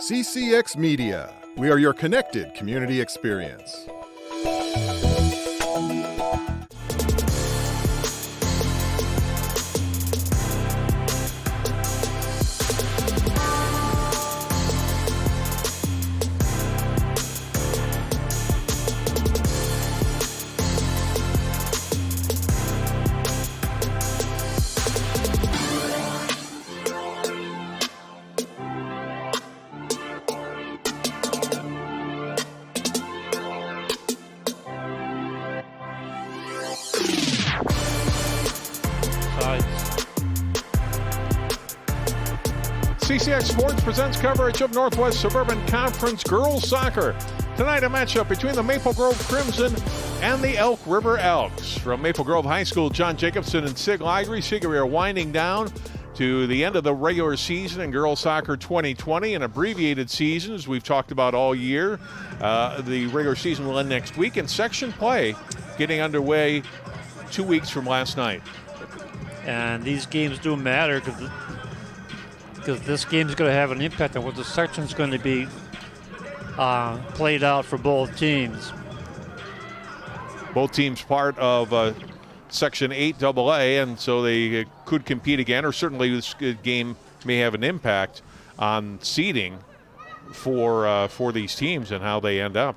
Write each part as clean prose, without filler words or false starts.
CCX Media. We are your connected community experience. CCX Sports presents coverage of Northwest Suburban Conference girls soccer. Tonight, a matchup between the Maple Grove Crimson and the Elk River Elks. From Maple Grove High School, John Jacobson and Sig Ligry. Sig, we are winding down to the end of the regular season in girls soccer 2020, an abbreviated season, as we've talked about all year. The regular season will end next week, and section play getting underway 2 weeks from last night. And these games do matter because this game is going to have an impact on what the section is going to be played out for both teams. Both teams part of Section 8 AA, and so they could compete again, or certainly this game may have an impact on seeding for these teams and how they end up.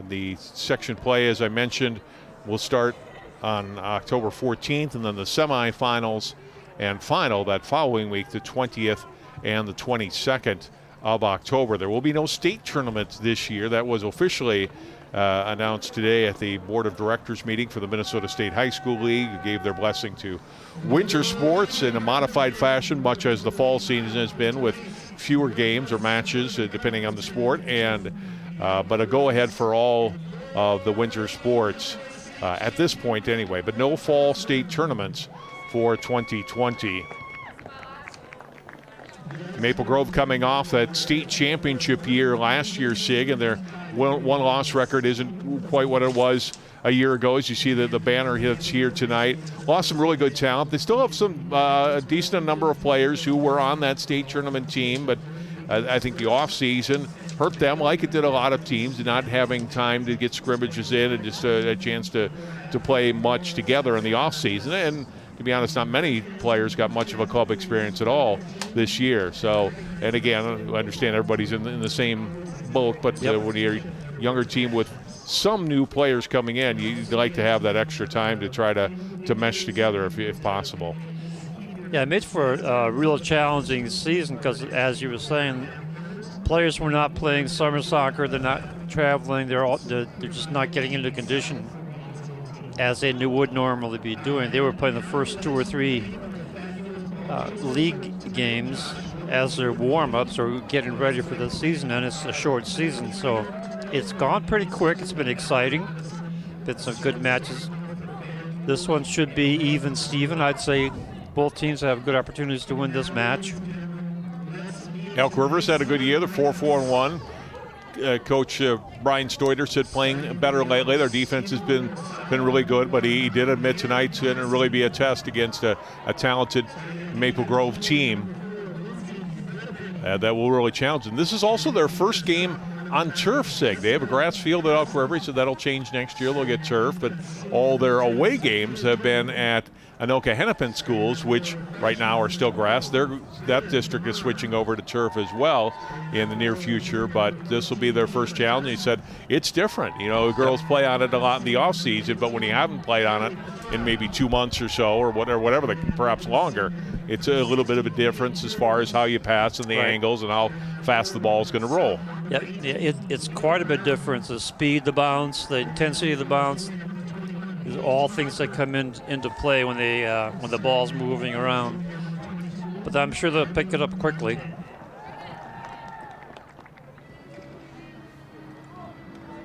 The section play, as I mentioned, will start on October 14th, and then the semifinals and final that following week, the 20th and the 22nd of October. There will be no state tournament this year. That was officially announced today at the Board of Directors meeting for the Minnesota State High School League, who gave their blessing to winter sports in a modified fashion, much as the fall season has been, with fewer games or matches depending on the sport, and but a go-ahead for all of the winter sports at this point anyway, but no fall state tournaments for 2020. Maple Grove coming off that state championship year last year, Sig, and their one-loss record isn't quite what it was a year ago, as you see the banner hits here tonight. Lost some really good talent. They still have some decent number of players who were on that state tournament team, but I think the offseason hurt them like it did a lot of teams, not having time to get scrimmages in and just a chance to play much together in the offseason. And to be honest, not many players got much of a club experience at all this year. So, and again, I understand everybody's in the same boat, but when you're a younger team with some new players coming in, you'd like to have that extra time to try to mesh together if possible. Yeah, it made for a real challenging season because, as you were saying, players were not playing summer soccer. They're not traveling. They're just not getting into condition as they would normally be doing. They were playing the first 2 or 3 league games as their warm-ups or getting ready for the season, and it's a short season, so it's gone pretty quick. It's been exciting. Been some good matches. This one should be even Steven. I'd say both teams have good opportunities to win this match. Elk Rivers had a good year. They're 4-4-1. Coach Brian Stoiter said playing better lately. Their defense has been really good, but he did admit tonight's going to really be a test against a talented Maple Grove team that will really challenge them. This is also their first game on turf, Sig. They have a grass field at Elk River, so that'll change next year. They'll get turf, but all their away games have been at Anoka Hennepin schools, which right now are still grass. That district is switching over to turf as well in the near future, but this will be their first challenge. He said it's different. You know, the girls play on it a lot in the off season, but when you haven't played on it in maybe 2 months or so, or whatever, perhaps longer, it's a little bit of a difference as far as how you pass and the angles and how fast the ball is going to roll. Yeah, it's quite a bit different. The speed, the bounce, the intensity of the bounce. These are all things that come into play when the ball's moving around. But I'm sure they'll pick it up quickly.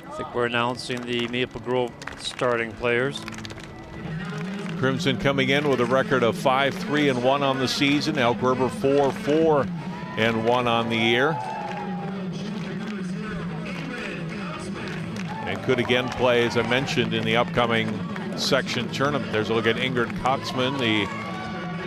I think we're announcing the Maple Grove starting players. Crimson coming in with a record of 5-3-1 on the season. Elk River 4-4-1 on the year. And could again play, as I mentioned, in the upcoming section tournament. There's a look at Ingrid Kotzman, the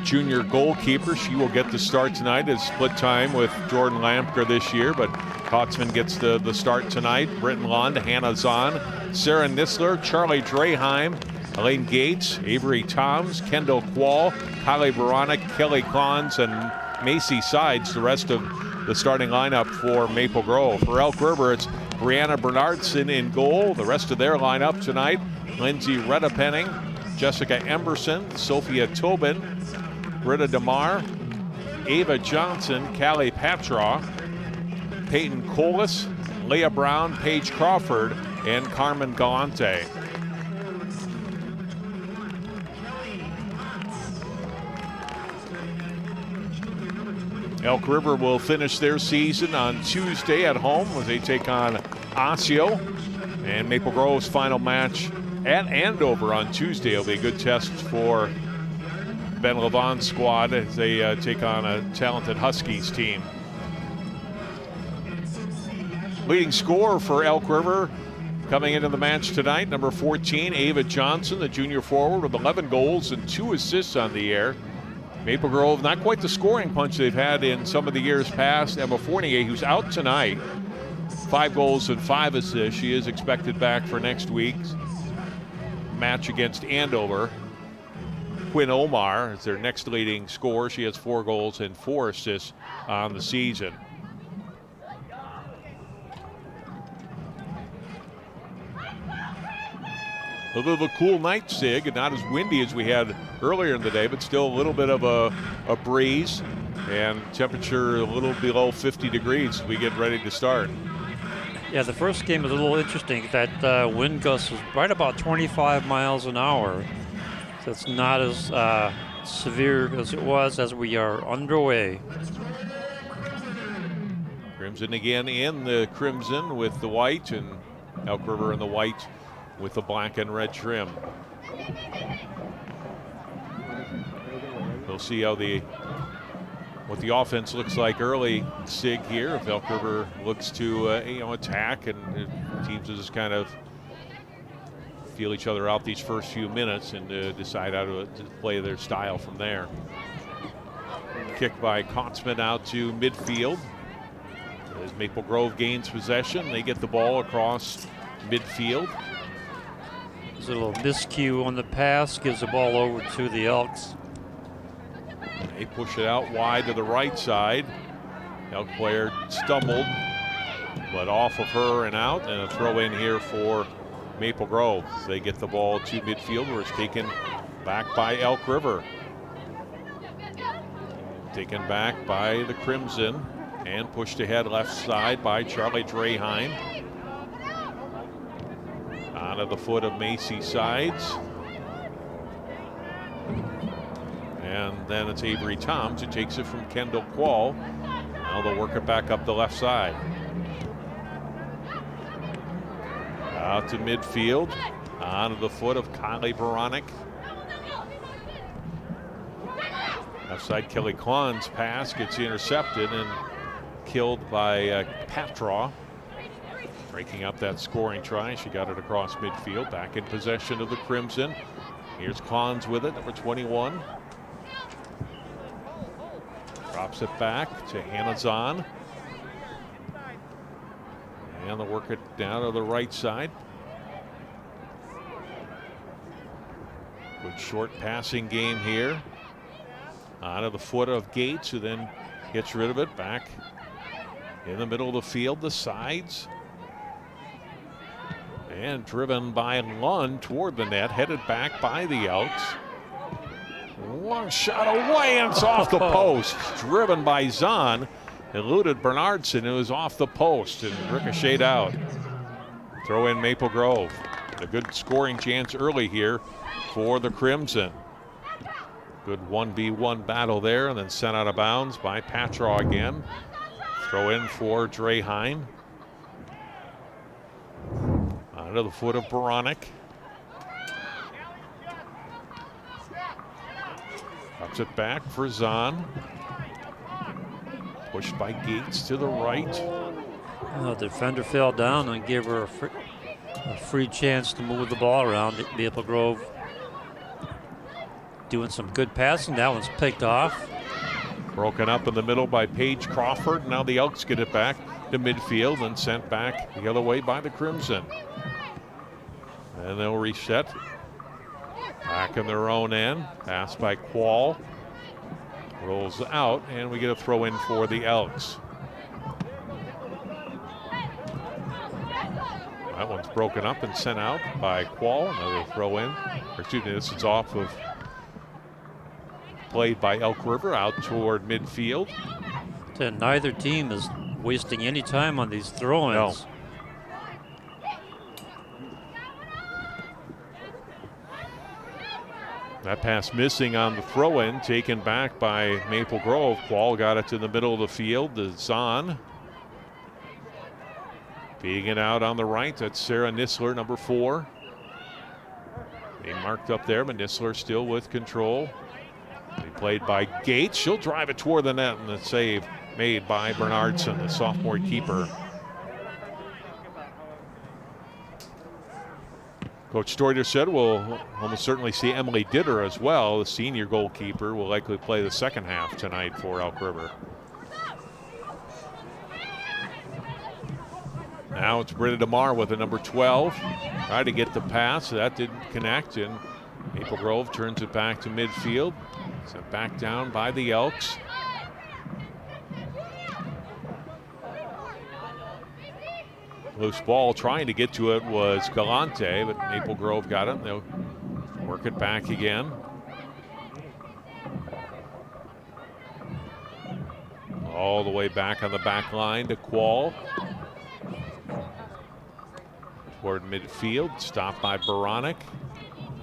junior goalkeeper. She will get the start tonight as split time with Jordan Lampker this year, but Kotzman gets the start tonight. Britton Lund, Hannah Zahn, Sarah Nisler, Charlie Draheim, Elaine Gates, Avery Toms, Kendall Quall, Kylie Veronic, Kelly Collins, and Macy Sides, the rest of the starting lineup for Maple Grove. For Elk River, it's Brianna Bernardson in goal. The rest of their lineup tonight, Lindsay Redapenning, Jessica Emberson, Sophia Tobin, Britta DeMar, Ava Johnson, Callie Patra, Peyton Colas, Leah Brown, Paige Crawford, and Carmen Galante. Elk River will finish their season on Tuesday at home as they take on Osseo. And Maple Grove's final match at Andover on Tuesday will be a good test for Ben Levon's squad as they take on a talented Huskies team. Leading scorer for Elk River coming into the match tonight, number 14, Ava Johnson, the junior forward with 11 goals and 2 assists on the year. Maple Grove, not quite the scoring punch they've had in some of the years past. Emma Fournier, who's out tonight, 5 goals and 5 assists. She is expected back for next week's match against Andover. Quinn Omar is their next leading scorer. She has 4 goals and 4 assists on the season. A little bit of a cool night, Sig, and not as windy as we had earlier in the day, but still a little bit of a breeze and temperature a little below 50 degrees as we get ready to start. Yeah, the first game was a little interesting. That wind gust was right about 25 miles an hour. So it's not as severe as it was as we are underway. Crimson again in the crimson with the white, and Elk River in the white with the black and red trim. We'll see how what the offense looks like early, Sig, here. If Elk River looks to attack, and teams just kind of feel each other out these first few minutes and decide how to play their style from there. Kick by Kotzman out to midfield. As Maple Grove gains possession, they get the ball across midfield. There's a little miscue on the pass, gives the ball over to the Elks. They push it out wide to the right side. Elk player stumbled, but off of her and out, and a throw in here for Maple Grove. They get the ball to midfield where it's taken back by Elk River. Taken back by the Crimson and pushed ahead left side by Charlie Draheim. Out of the foot of Macy Sides. And then it's Avery Toms who takes it from Kendall Quall. Now they'll work it back up the left side. Out to midfield. Out of the foot of Kylie Veronic. Left side, Kelly Klon's pass gets intercepted and killed by Patra. Breaking up that scoring try. She got it across midfield. Back in possession of the Crimson. Here's Klons with it, number 21. Drops it back to Hannah Zahn. And they'll work it down to the right side. Good short passing game here. Out of the foot of Gates, who then gets rid of it. Back in the middle of the field, the Sides. And driven by Lund toward the net, headed back by the Elks. Long shot away, and it's off the post. Driven by Zahn, eluded Bernardson, who was off the post and ricocheted out. Throw in Maple Grove. A good scoring chance early here for the Crimson. Good 1v1 battle there, and then sent out of bounds by Patra again. Throw in for Draheim. Out of the foot of Veronic. Ups it back for Zahn. Pushed by Gates to the right. The defender fell down and gave her a free chance to move the ball around at Maple Grove. doing some good passing. That one's picked off. Broken up in the middle by Paige Crawford. Now the Elks get it back to midfield and sent back the other way by the Crimson. And they'll reset. Back in their own end. Pass by Quall. Rolls out, and we get a throw in for the Elks. That one's broken up and sent out by Quall. Another throw in. Or excuse me, this is off of, played by Elk River out toward midfield. And neither team is wasting any time on these throw-ins. No. That pass missing on the throw-in, taken back by Maple Grove. Quall got it to the middle of the field to Zahn. Feeding it out on the right, that's Sarah Nisler, number 4. Being marked up there, but Nisler still with control. They played by Gates. She'll drive it toward the net, and the save made by Bernardson, the sophomore keeper. Coach Stoiter said we'll almost certainly see Emily Ditter as well. The senior goalkeeper will likely play the second half tonight for Elk River. Now it's Britta DeMar with the number 12. Tried to get the pass. That didn't connect, and Maple Grove turns it back to midfield. Sent back down by the Elks. Loose ball, trying to get to it was Galante, but Maple Grove got it. They'll work it back again. All the way back on the back line to Quall. Toward midfield, stopped by Baronic.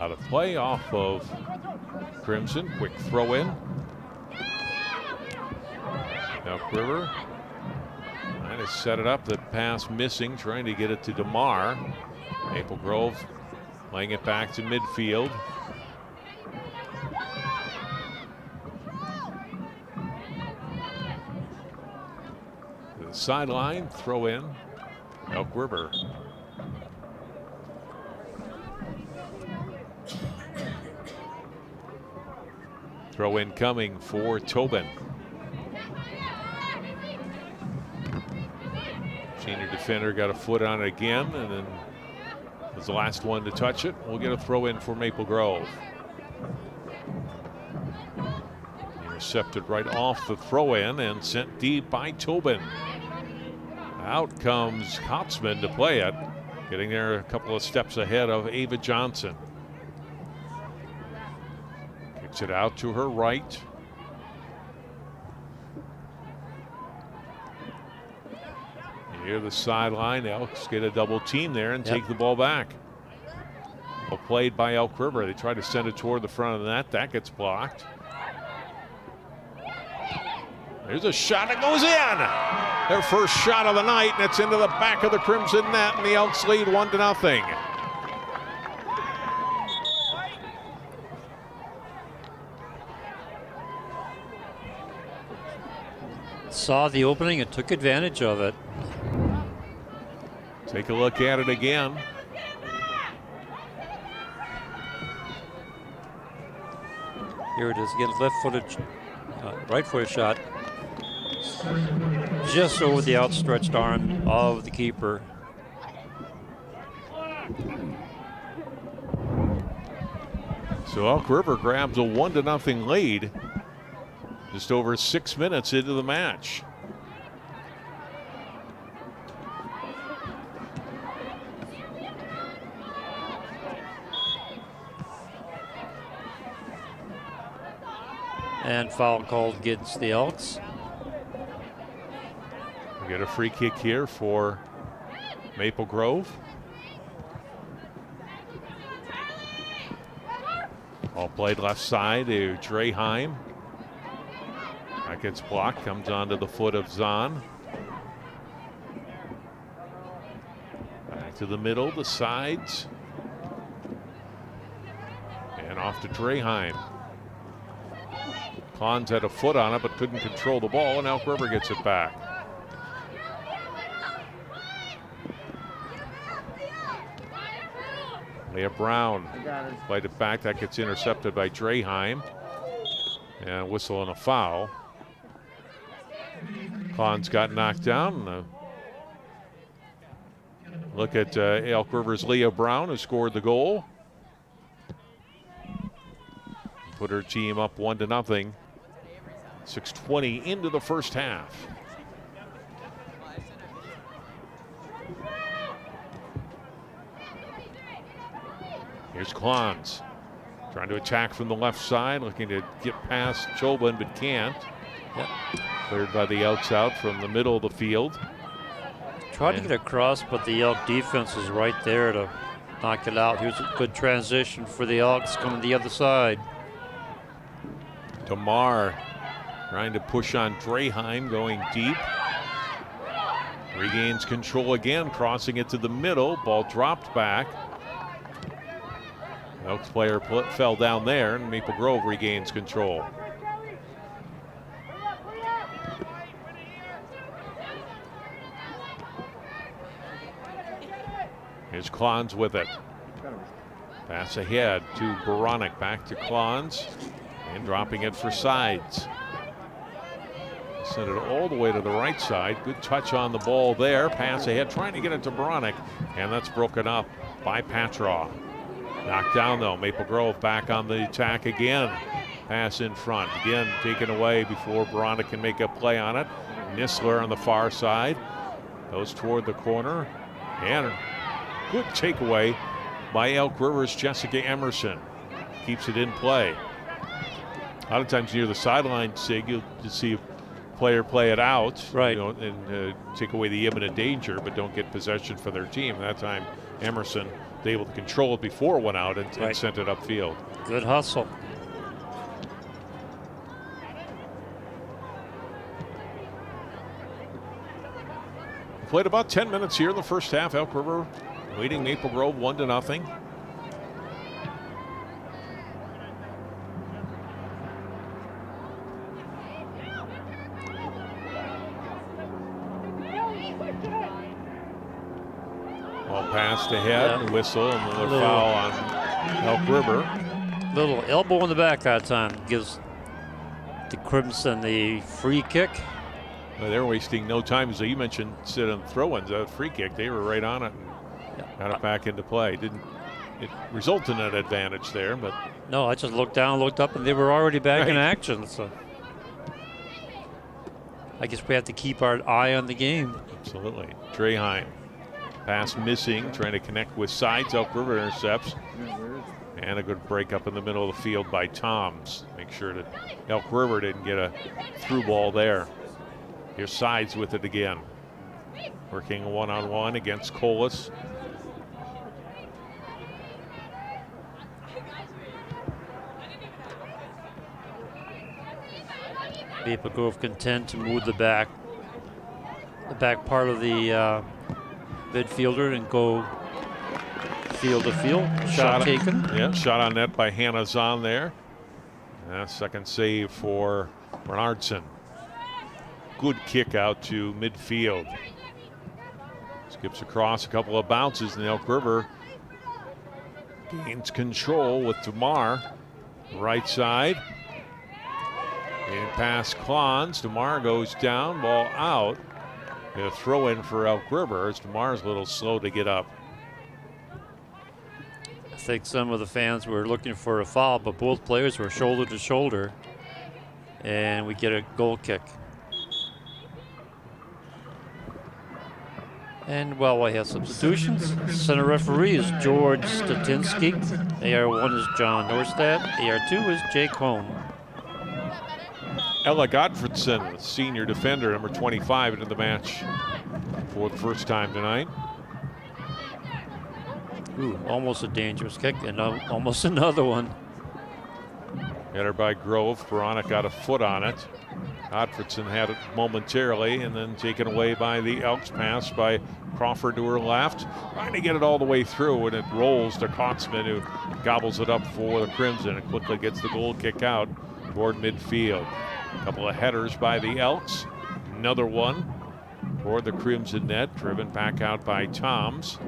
Out of play off of Crimson. Quick throw in. Elk River trying to set it up. The pass missing, trying to get it to DeMar. Maple Grove laying it back to midfield. To the sideline, throw in. Elk River. Throw in coming for Tobin. Senior defender got a foot on it again, and then was the last one to touch it. We'll get a throw in for Maple Grove. Intercepted right off the throw in and sent deep by Tobin. Out comes Kotzman to play it, getting there a couple of steps ahead of Ava Johnson. Kicks it out to her right. Near the sideline, Elks get a double team there and take the ball back. Well played by Elk River. They try to send it toward the front of the net. That gets blocked. There's a shot that goes in. Their first shot of the night, and it's into the back of the Crimson net, and the Elks lead 1-0. Saw the opening and took advantage of it. Take a look at it again. Here it is again, left-footed, right-footed shot. Just over the outstretched arm of the keeper. So Elk River grabs a 1-0 lead just over 6 minutes into the match. And foul called against the Elks. We get a free kick here for Maple Grove. All played left side to Draheim. That gets blocked, comes onto the foot of Zahn. Back to the middle, the sides. And off to Draheim. Klons had a foot on it but couldn't control the ball, and Elk River gets it back. Leah Brown played it back. That gets intercepted by Draheim. And a whistle and a foul. Klons got knocked down. Look at Elk River's Leah Brown, who scored the goal. Put her team up 1-0. 6:20 into the first half. Here's Klons trying to attack from the left side, looking to get past Chobin, but can't. Yep. Cleared by the outs out from the middle of the field. Tried to get across, but the Elk defense was right there to knock it out. Here's a good transition for the Elks coming the other side. DeMar trying to push on Draheim, going deep. Regains control again, crossing it to the middle. Ball dropped back. Elks player fell down there, and Maple Grove regains control. Here's Klons with it. Pass ahead to Beranek, back to Klons, and dropping it for Sides. Sent it all the way to the right side. Good touch on the ball there. Pass ahead, trying to get it to Beranek, and that's broken up by Patraw. Knocked down though. Maple Grove back on the attack again. Pass in front. Again taken away before Beranek can make a play on it. Nisler on the far side. Goes toward the corner. And good takeaway by Elk River's Jessica Emerson. Keeps it in play. A lot of times near the sideline, Sig, you'll see a player play it out, right, and take away the imminent danger, but don't get possession for their team. That time, Emerson was able to control it before it went out and sent it upfield. Good hustle. Played about 10 minutes here in the first half. Elk River leading Maple Grove 1-0. Ball passed ahead, whistle, and another foul on Elk River. Little elbow in the back that time gives the Crimson the free kick. They're wasting no time. As you mentioned, sit on throw-ins, a free kick. They were right on it and got it back into play. It result in an advantage there, but no, I just looked down, looked up, and they were already back in action. So I guess we have to keep our eye on the game. Absolutely. Draheim. Pass missing, trying to connect with Sides. Elk River intercepts. And a good break up in the middle of the field by Toms. Make sure that Elk River didn't get a through ball there. Here's Sides with it again. Working one-on-one against Colas. Maple Grove content to move the back part of the midfielder and go field to field. Shot taken. Yeah, shot on net by Hannah Zahn there. Second save for Bernardson. Good kick out to midfield. Skips across a couple of bounces, and Elk River gains control with DeMar. Right side. And pass Klons. DeMar goes down, ball out. A throw in for Elk River as DeMar's a little slow to get up. I think some of the fans were looking for a foul, but both players were shoulder to shoulder. And we get a goal kick. And while we have substitutions, center referee is George Statinsky. AR1 is John Norstad. AR2 is Jake Holm. Ella Gottfredson, senior defender, number 25, into the match for the first time tonight. Ooh, almost a dangerous kick, and almost another one. Header by Grove. Beranek got a foot on it. Gottfredson had it momentarily and then taken away by the Elks. Pass by Crawford to her left. Trying to get it all the way through, and it rolls to Kotzman, who gobbles it up for the Crimson and quickly gets the goal kick out toward midfield. A couple of headers by the Elks. Another one toward the Crimson net, driven back out by Toms.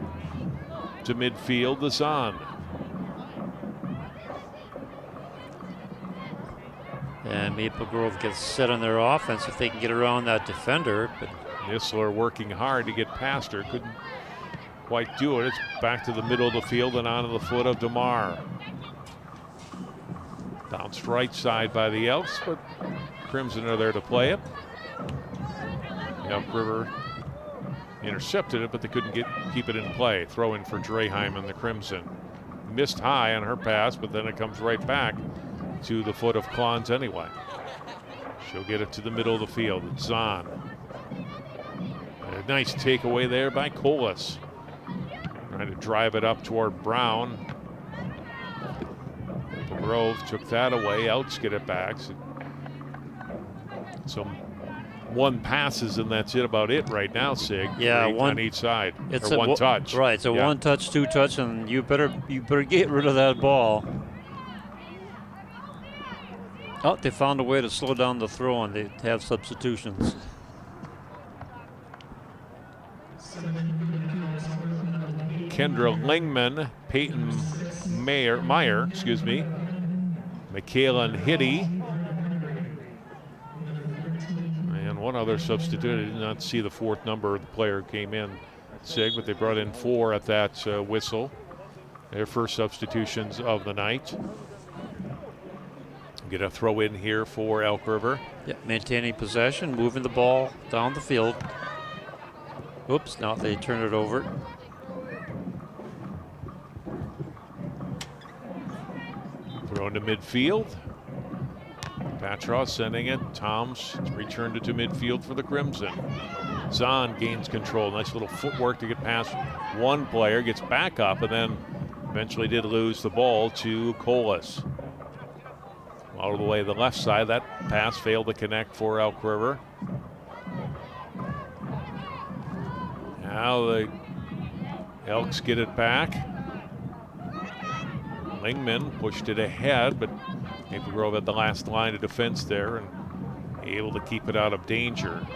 To midfield, the Zahn. And Maple Grove gets set on their offense if they can get around that defender. But Nisler working hard to get past her. Couldn't quite do it. It's back to the middle of the field and onto the foot of DeMar. Bounced right side by the Elks, but Crimson are there to play it. Elk River intercepted it, but they couldn't keep it in play. Throw in for Draheim and the Crimson. Missed high on her pass, but then it comes right back to the foot of Klons anyway. She'll get it to the middle of the field. It's Zahn. A nice takeaway there by Colas. Trying to drive it up toward Brown. Maple Grove took that away. Elks get it back. So one passes and that's about it right now, Sig. Yeah, one on each side. It's or one touch. Right, it's a one touch, two touch, and you better get rid of that ball. Oh, they found a way to slow down the throw and they have substitutions. Kendra Lingman, Peyton Meyer, Michaela Hitty, and one other substitute. I did not see the fourth number of the player who came in, Sig, but they brought in 4 at that whistle. Their first substitutions of the night. Get a throw in here for Elk River. Yeah, maintaining possession, moving the ball down the field. Oops, now they turn it over. Thrown to midfield. Patrow sending it. Toms returned it to midfield for the Crimson. Zahn gains control. Nice little footwork to get past one player. Gets back up and then eventually did lose the ball to Colas. All the way to the left side. That pass failed to connect for Elk River. Now the Elks get it back. Lingman pushed it ahead, but Maple Grove had the last line of defense there and able to keep it out of danger.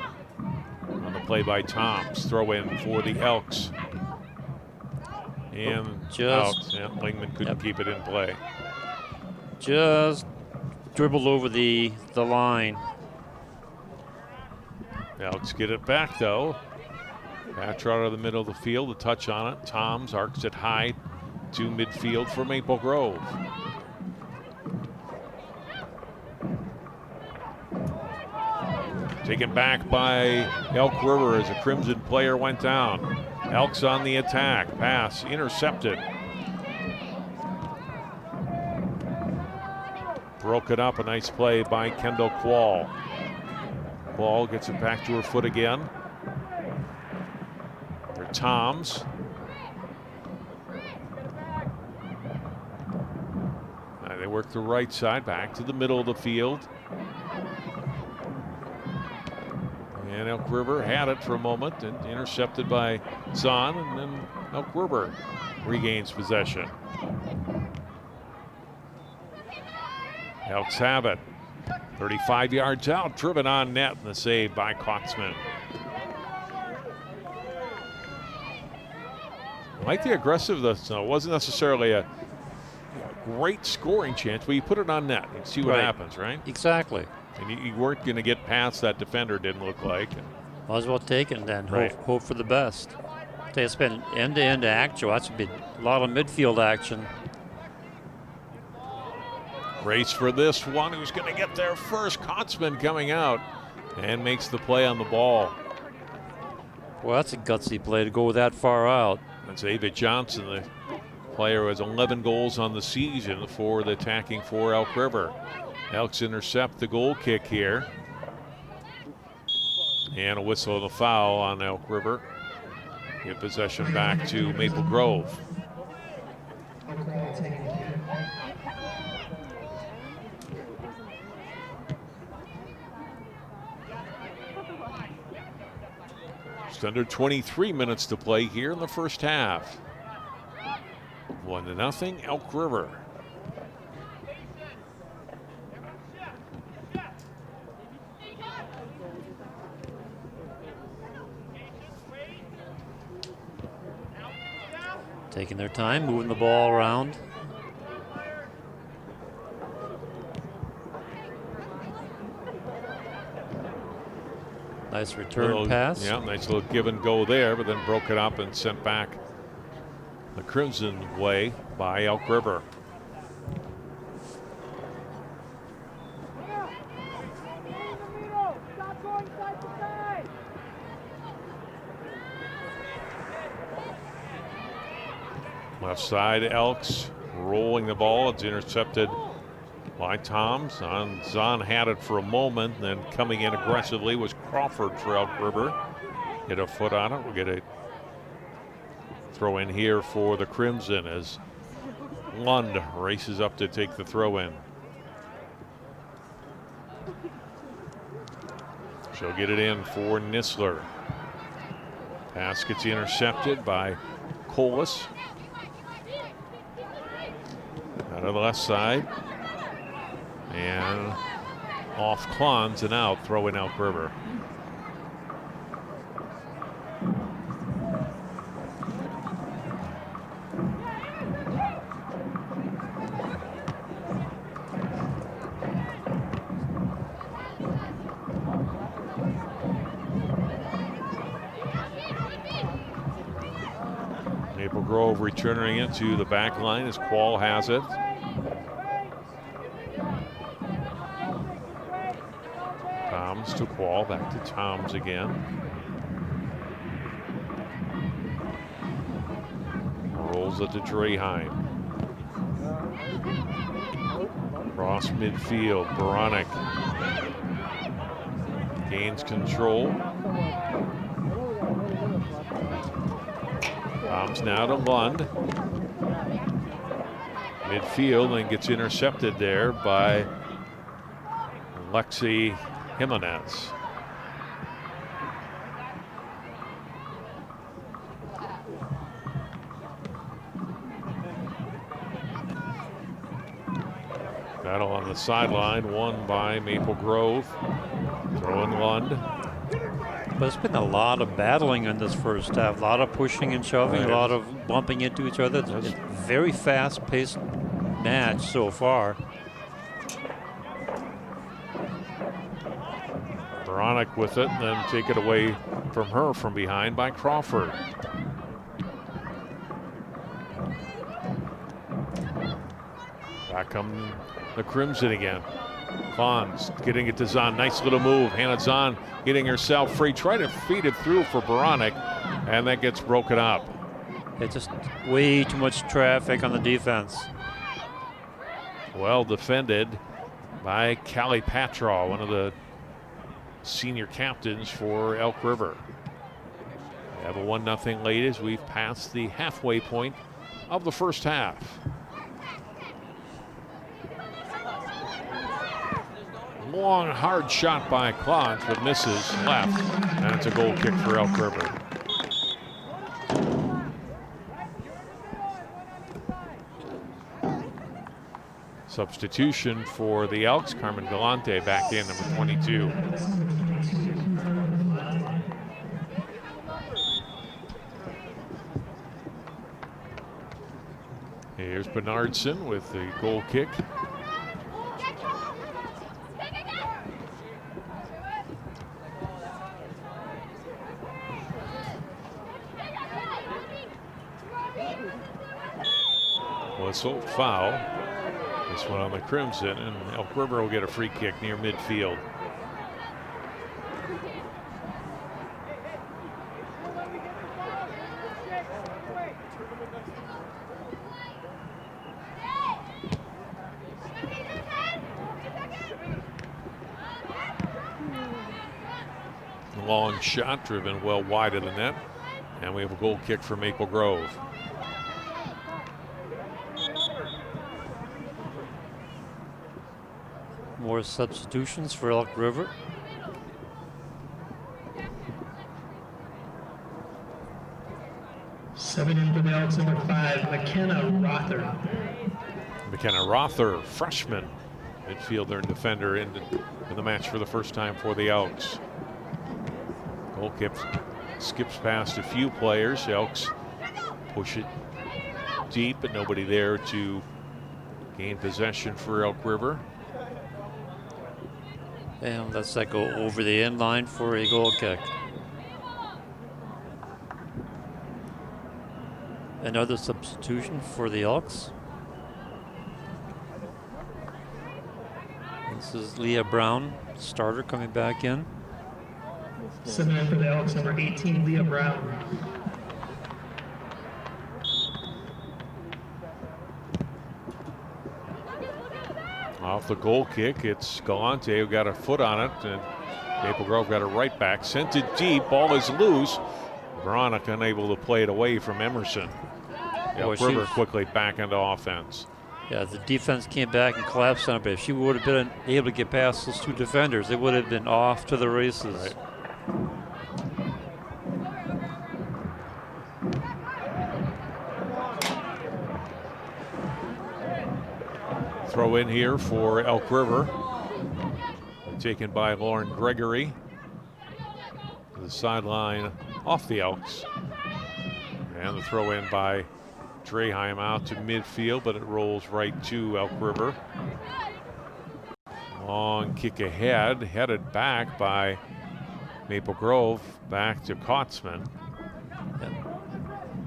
On the play by Toms. Throw in for the Elks. And out. Yeah, Lingman couldn't keep it in play. Just dribbled over the line. Elks get it back though. Patrow out of the middle of the field, a touch on it. Toms arcs it high to midfield for Maple Grove. Taken back by Elk River as a Crimson player went down. Elks on the attack. Pass intercepted. Broke it up. A nice play by Kendall Quall. Quall gets it back to her foot again. For Toms. They work the right side back to the middle of the field. And Elk River had it for a moment and intercepted by Zahn, and then Elk River regains possession. Elks have it. 35 yards out, driven on net, and the save by Kotzman. I like the aggressiveness. It wasn't necessarily a great scoring chance, but you put it on net and see what happens, right? Exactly. And you weren't going to get past that defender, didn't look like. Might as well take it then. Right. Hope for the best. It's been end-to-end action. That's been a lot of midfield action. Race for this one. Who's going to get there first? Kotzman coming out and makes the play on the ball. Well, that's a gutsy play to go that far out. That's Ava Johnson, the player who has 11 goals on the season for the attacking for Elk River. Elks intercept the goal kick here. And a whistle and a foul on Elk River. Get possession back to Maple Grove. Just under 23 minutes to play here in the first half. 1-0 Elk River. Taking their time, moving the ball around. Nice return pass. Yeah, nice little give and go there, but then broke it up and sent back the Crimson way by Elk River. Left side, Elks rolling the ball. It's intercepted by Toms. Zahn had it for a moment, then coming in aggressively was Crawford for Elk River. Hit a foot on it. We'll get a throw in here for the Crimson as Lund races up to take the throw in. She'll get it in for Nisler. Pass gets intercepted by Colas. Out of the left side. And off Klons and out, throwing Elk River. Maple Grove returning it to the back line as Quall has it. Toms to Quall, back to Toms again. Rolls it to Draheim. Cross midfield, Beranek gains control. Toms now to Lund. Midfield and gets intercepted there by Lexi Jimenez. Battle on the sideline, won by Maple Grove. Throwing Lund. But it's been a lot of battling in this first half. A lot of pushing and shoving, a lot of bumping into each other. It's a very fast-paced match so far. Beranek with it, and then take it away from her from behind by Crawford. Back come the Crimson again. Klons getting it to Zahn. Nice little move. Hannah Zahn getting herself free. Try to feed it through for Beranek, and that gets broken up. It's just way too much traffic on the defense. Well defended by Callie Patraw, one of the senior captains for Elk River. We have a 1-0 lead as we've passed the halfway point of the first half. Long, hard shot by Klons, but misses left, and it's a goal kick for Elk River. Substitution for the Elks, Carmen Galante back in, number 22. Here's Bernardson with the goal kick. Whistle, foul. This one on the Crimson, and Elk River will get a free kick near midfield. Long shot driven well wide of the net, and we have a goal kick for Maple Grove. More substitutions for Elk River. Seven in for the Elks, number 5, McKenna Rother. McKenna Rother, freshman midfielder and defender in the match for the first time for the Elks. Goal kick skips past a few players. The Elks push it deep, but nobody there to gain possession for Elk River. And lets that go over the end line for a goal kick. Another substitution for the Elks. This is Leah Brown, starter, coming back in. Subbing in for the Elks, number 18, Leah Brown. Off the goal kick, it's Galante who got a foot on it, and Maple Grove got it right back. Sent it deep, ball is loose. Veronica unable to play it away from Emerson. Elk River quickly back into offense. Yeah, the defense came back and collapsed on it, but if she would have been able to get past those two defenders, it would have been off to the races. Right. Throw in here for Elk River. Taken by Lauren Gregory. To the sideline off the Elks. And the throw in by Draheim out to midfield, but it rolls right to Elk River. Long kick ahead, headed back by Maple Grove, back to Kotzman.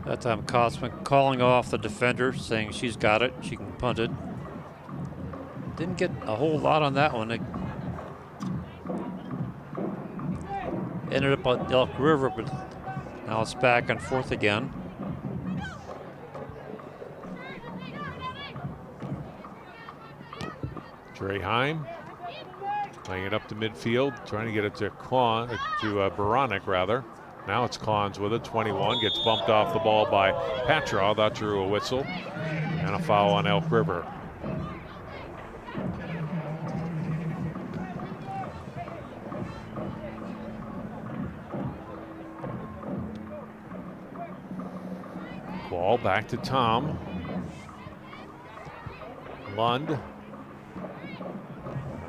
That time Kotzman calling off the defender, saying she's got it, she can punt it. Didn't get a whole lot on that one. It ended up at Elk River, but now it's back and forth again. Draheim playing it up to midfield, trying to get it to Baranek rather. Now it's Klons with it. 21 gets bumped off the ball by Patra. That drew a whistle and a foul on Elk River. Ball back to Tom. Lund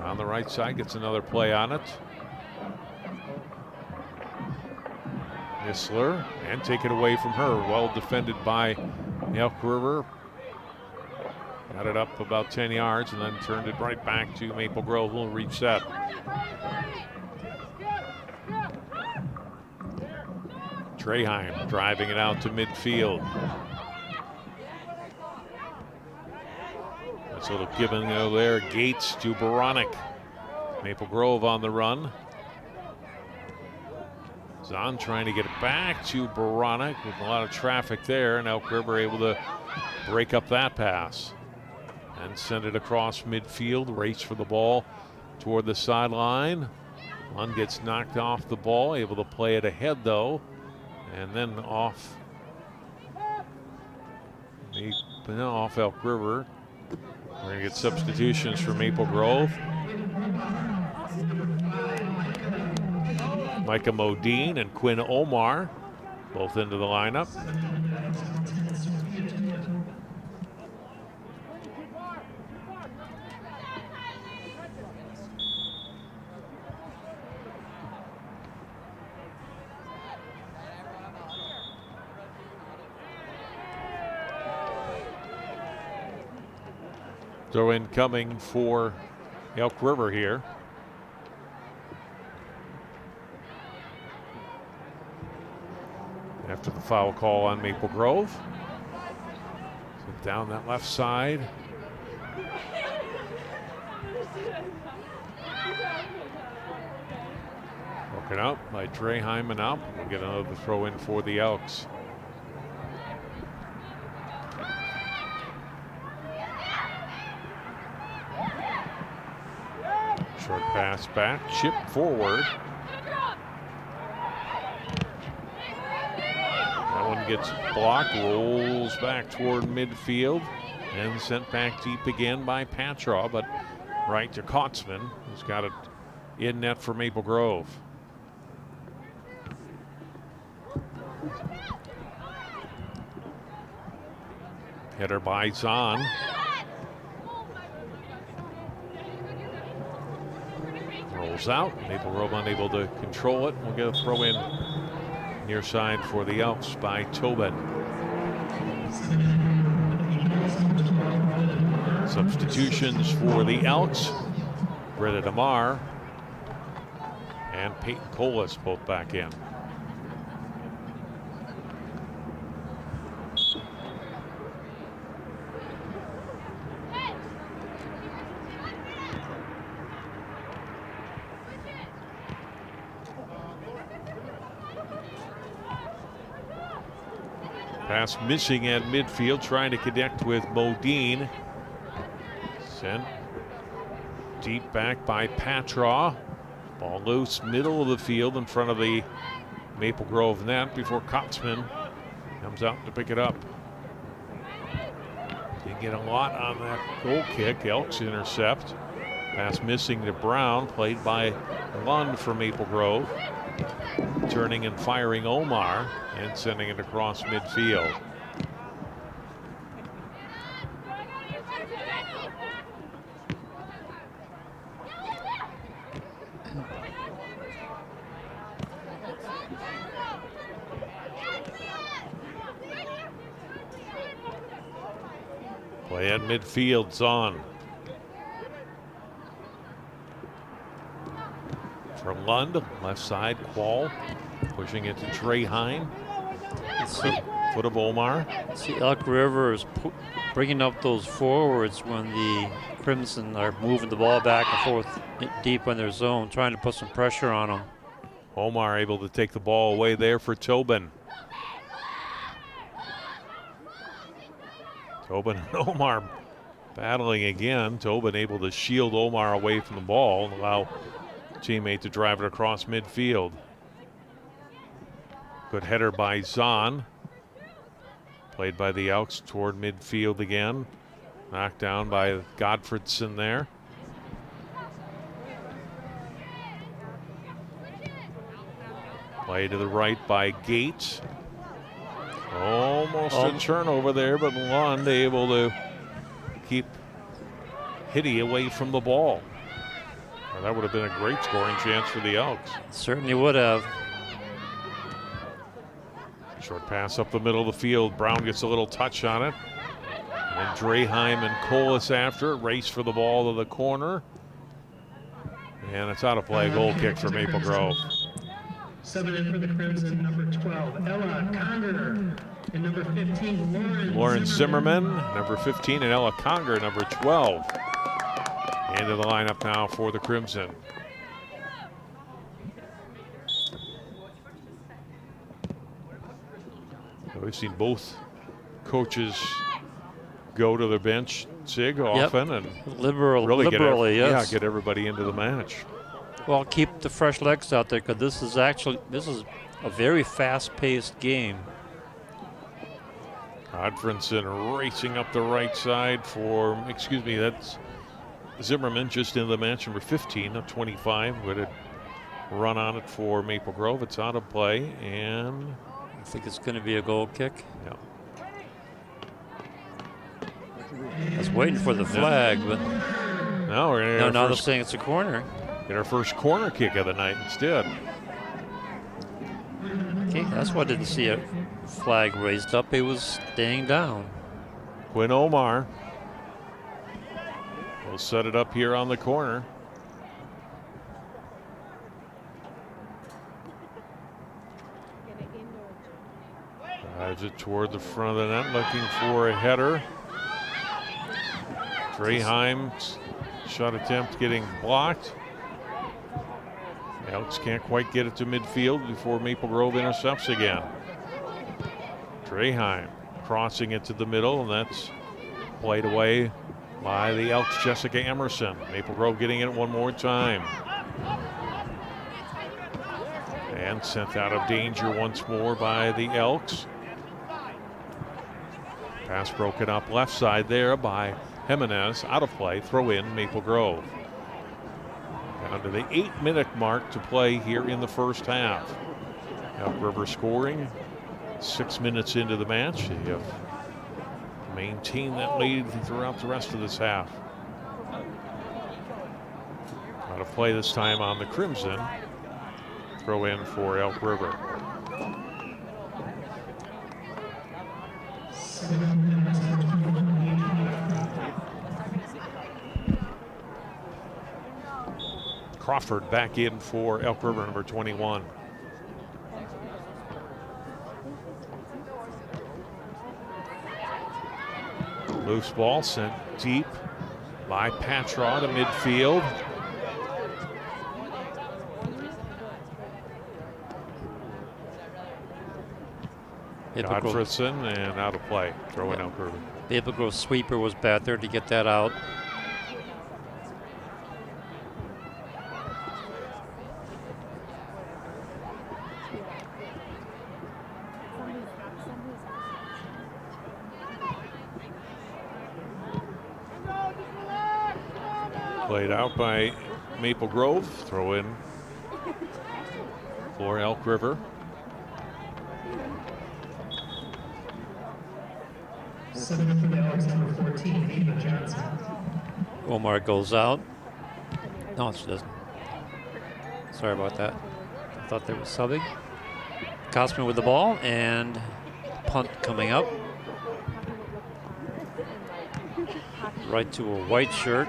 on the right side gets another play on it. Nisler, and take it away from her. Well defended by Elk River. Got it up about 10 yards and then turned it right back to Maple Grove. We'll reset. Draheim driving it out to midfield. That's a little giving there. Gates to Baranek. Maple Grove on the run. Zahn trying to get it back to Baranek with a lot of traffic there, and Elk River able to break up that pass and send it across midfield. Race for the ball toward the sideline. Lund gets knocked off the ball, able to play it ahead though, and then off Elk River. We're going to get substitutions for Maple Grove. Micah Modine and Quinn Omar both into the lineup. Throw in coming for Elk River here. After the foul call on Maple Grove. So down that left side. Broken up by Draheim and up. We'll get another throw in for the Elks. Short pass back, chip forward. That one gets blocked, rolls back toward midfield, and sent back deep again by Patraw, but right to Kotzman, who's got it in net for Maple Grove. Header by Zahn. Rolls out. Maple Grove unable to control it. We'll get a throw in near side for the Elks by Tobin. Substitutions for the Elks. Britta DeMar and Peyton Colas both back in. Pass missing at midfield, trying to connect with Modine. Sent deep back by Patraw. Ball loose, middle of the field in front of the Maple Grove net before Kotzman comes out to pick it up. Didn't get a lot on that goal kick. Elks intercept. Pass missing to Brown, played by Lund for Maple Grove. Turning and firing Omar and sending it across midfield. Play at midfield, Zahn. From Lund, left side, Quall. Pushing it to Trey Heim. Foot of Omar. See, Elk River is bringing up those forwards when the Crimson are moving the ball back and forth deep in their zone, trying to put some pressure on them. Omar able to take the ball away there for Tobin. Tobin and Omar battling again. Tobin able to shield Omar away from the ball and allow teammate to drive it across midfield. Good header by Zahn. Played by the Elks toward midfield again. Knocked down by Godfredson there. Play to the right by Gates. Almost a turnover there, but Lund able to keep Hitty away from the ball. Well, that would have been a great scoring chance for the Elks. Certainly would have. Short pass up the middle of the field. Brown gets a little touch on it. And Draheim and Colas after it. Race for the ball to the corner. And it's out of play. Goal kick for Maple Grove. Subbing in for the Crimson, number 12, Ella Conger, and number 15, Lauren Zimmerman, number 15, and Ella Conger, number 12. Into the lineup now for the Crimson. We've seen both coaches go to the bench, Sig, often, and liberally, yes. get everybody into the match. Well, keep the fresh legs out there because this is a very fast-paced game. Godfredson racing up the right side for, that's Zimmerman just into the match, number 15 of 25, with a run on it for Maple Grove. It's out of play, and I think it's going to be a goal kick. Yeah. I was waiting for the flag, but now they're saying it's a corner. Get our first corner kick of the night instead. Okay, that's why I didn't see a flag raised up. It was staying down. Quinn Omar will set it up here on the corner. Drives it toward the front of the net, looking for a header. Draheim's shot attempt getting blocked. Elks can't quite get it to midfield before Maple Grove intercepts again. Draheim crossing it to the middle, and that's played away by the Elks' Jessica Emerson. Maple Grove getting it one more time. And sent out of danger once more by the Elks. Pass broken up left side there by Jimenez. Out of play, throw in Maple Grove. Down to the 8-minute mark to play here in the first half. Elk River scoring 6 minutes into the match. They have maintained that lead throughout the rest of this half. Out of play this time on the Crimson. Throw in for Elk River. Crawford back in for Elk River, number 21. Loose ball sent deep by Patraw to midfield. Godfredson and out of play. Throwing Elk River. Maple Grove sweeper was bad there to get that out. Played out by Maple Grove. Throw in for Elk River. Seven in for the Elks, number 14, Ava Johnson. Omar goes out. No, she doesn't. Sorry about that. I thought they were subbing. Kosman with the ball and punt coming up. Right to a white shirt.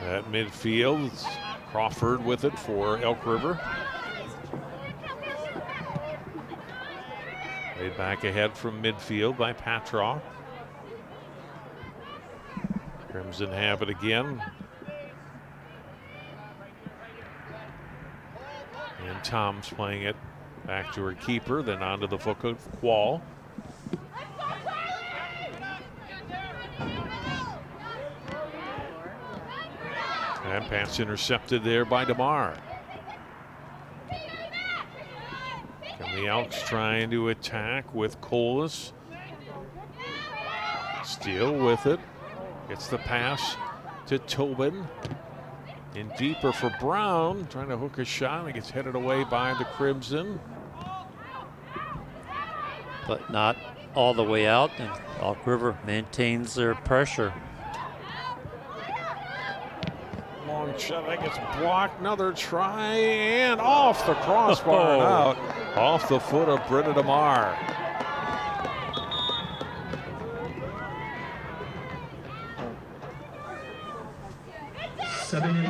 At midfield, Crawford with it for Elk River. Laid back ahead from midfield by Patraw. Crimson have it again. And Tom's playing it back to her keeper, then onto the foot of Quall. And pass intercepted there by DeMar. And the Elks trying to attack with Colas. Steele with it. Gets the pass to Tobin. In deeper for Brown. Trying to hook a shot. And gets headed away by the Crimson. But not all the way out. And Elk River maintains their pressure. Long shot, that gets blocked. Another try and off the crossbar and out. Off the foot of Britta DeMar.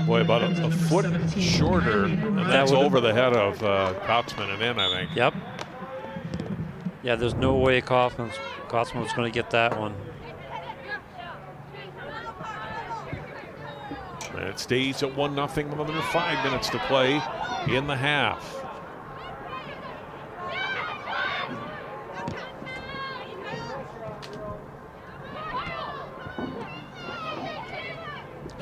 Boy, about a foot shorter, and that's over the head of Kotzman and in, I think. Yep. Yeah, there's no way Kotzman was going to get that one. And it stays at 1-0 with under 5 minutes to play in the half.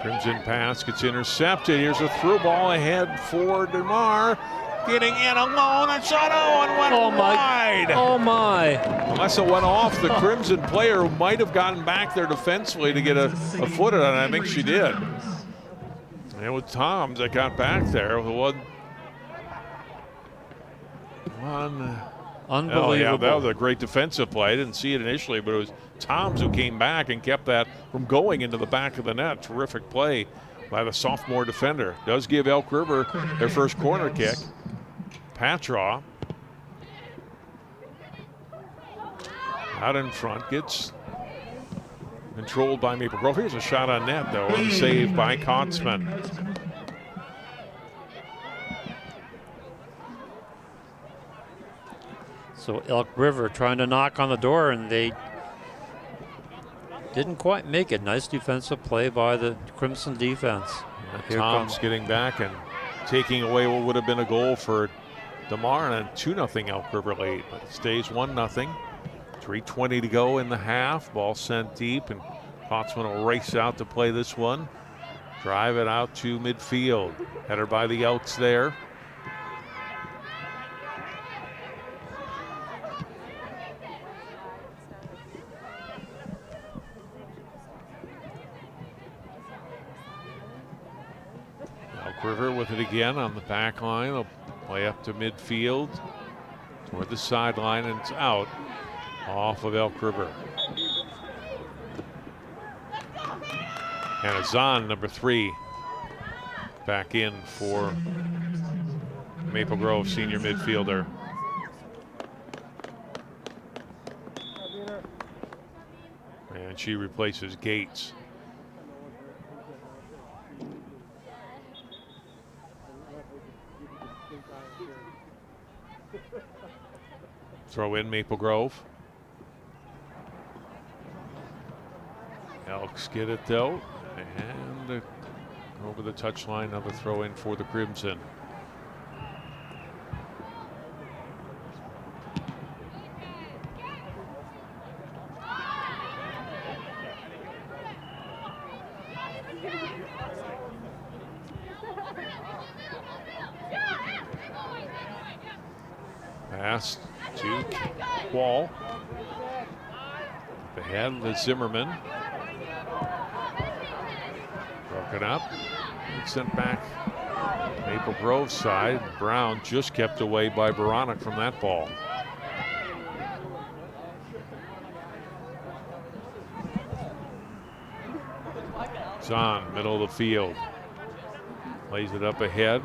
Crimson pass gets intercepted. Here's a through ball ahead for DeMar. Getting in alone and shot and went wide. Oh my. Unless it went off the Crimson player who might have gotten back there defensively to get a foot on it. I think she did. And it was Toms that got back there. One. Unbelievable. Oh, yeah, that was a great defensive play. I didn't see it initially, but it was Toms who came back and kept that from going into the back of the net. Terrific play by the sophomore defender. Does give Elk River their first corner kick. Patraw out in front, gets controlled by Maple Grove. Here's a shot on net, though, and saved by Kotzman. So Elk River trying to knock on the door, and they didn't quite make it. Nice defensive play by the Crimson defense. Here Tom's getting back and taking away what would have been a goal for DeMar, and a 2-0 Elk River lead, but it stays 1-0. 3:20 to go in the half. Ball sent deep, and Kotzman will race out to play this one. Drive it out to midfield. Header by the Elks there. Elk River with it again on the back line. They'll play up to midfield toward the sideline, and it's out off of Elk River. And Azan, number 3, back in for Maple Grove, senior midfielder. And she replaces Gates. throw in Maple Grove. Elks get it though, and over the touchline, another throw in for the Crimson. Pass to Wall. Ahead with Zimmerman. Broken up. And sent back Maple Grove side. Brown just kept away by Veronic from that ball. Zahn, middle of the field. Lays it up ahead.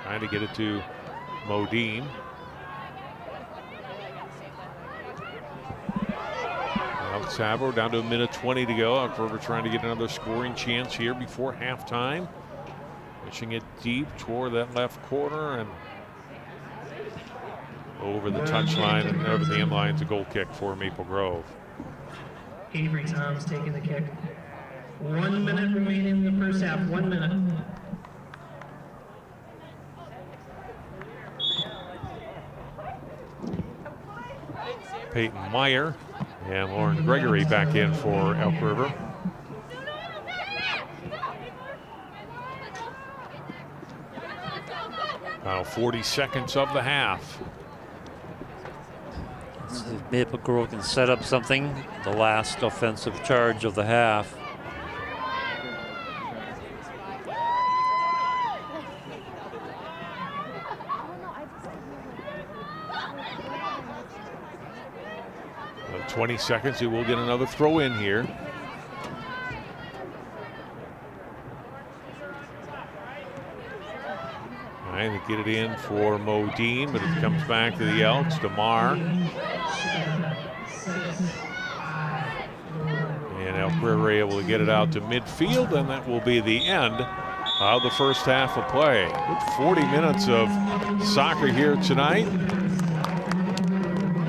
Trying to get it to Modine. Sabo down to a minute 20 to go. Elk River trying to get another scoring chance here before halftime. Pushing it deep toward that left corner and over the touchline and over the end line. It's a goal kick for Maple Grove. Avery Toms taking the kick. 1 minute remaining in the first half. 1 minute. Peyton Meyer and Lauren Gregory back in for Elk River. Final 40 seconds of the half. See if Maple Grove can set up something. The last offensive charge of the half. Well, 20 seconds, he will get another throw in here. Trying to get it in for Modine, but it comes back to the Elks. DeMar. And Elk River able to get it out to midfield, and that will be the end of the first half of play. Good 40 minutes of soccer here tonight.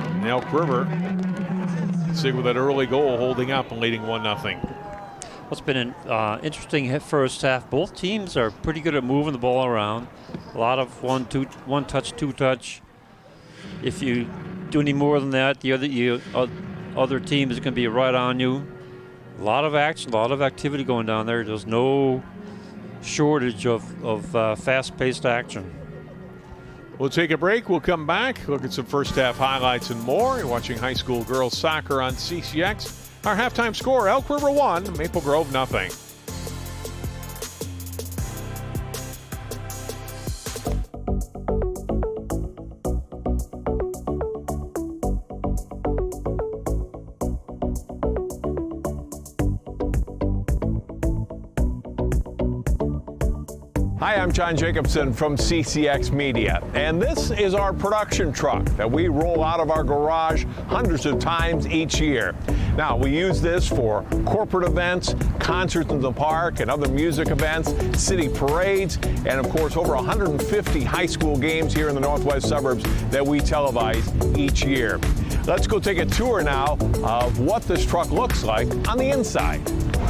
And Elk River, see with that early goal holding up and leading 1-0. It's been an interesting first half. Both teams are pretty good at moving the ball around. A lot of one touch, two touch. If you do any more than that, the other team is going to be right on you. A lot of action, a lot of activity going down there. There's no shortage of fast-paced action. We'll take a break. We'll come back, look at some first half highlights and more. You're watching high school girls soccer on CCX. Our halftime score, Elk River 1, Maple Grove 0. Hi, I'm John Jacobson from CCX Media, and this is our production truck that we roll out of our garage hundreds of times each year. Now, we use this for corporate events, concerts in the park, and other music events, city parades, and of course, over 150 high school games here in the northwest suburbs that we televise each year. Let's go take a tour now of what this truck looks like on the inside.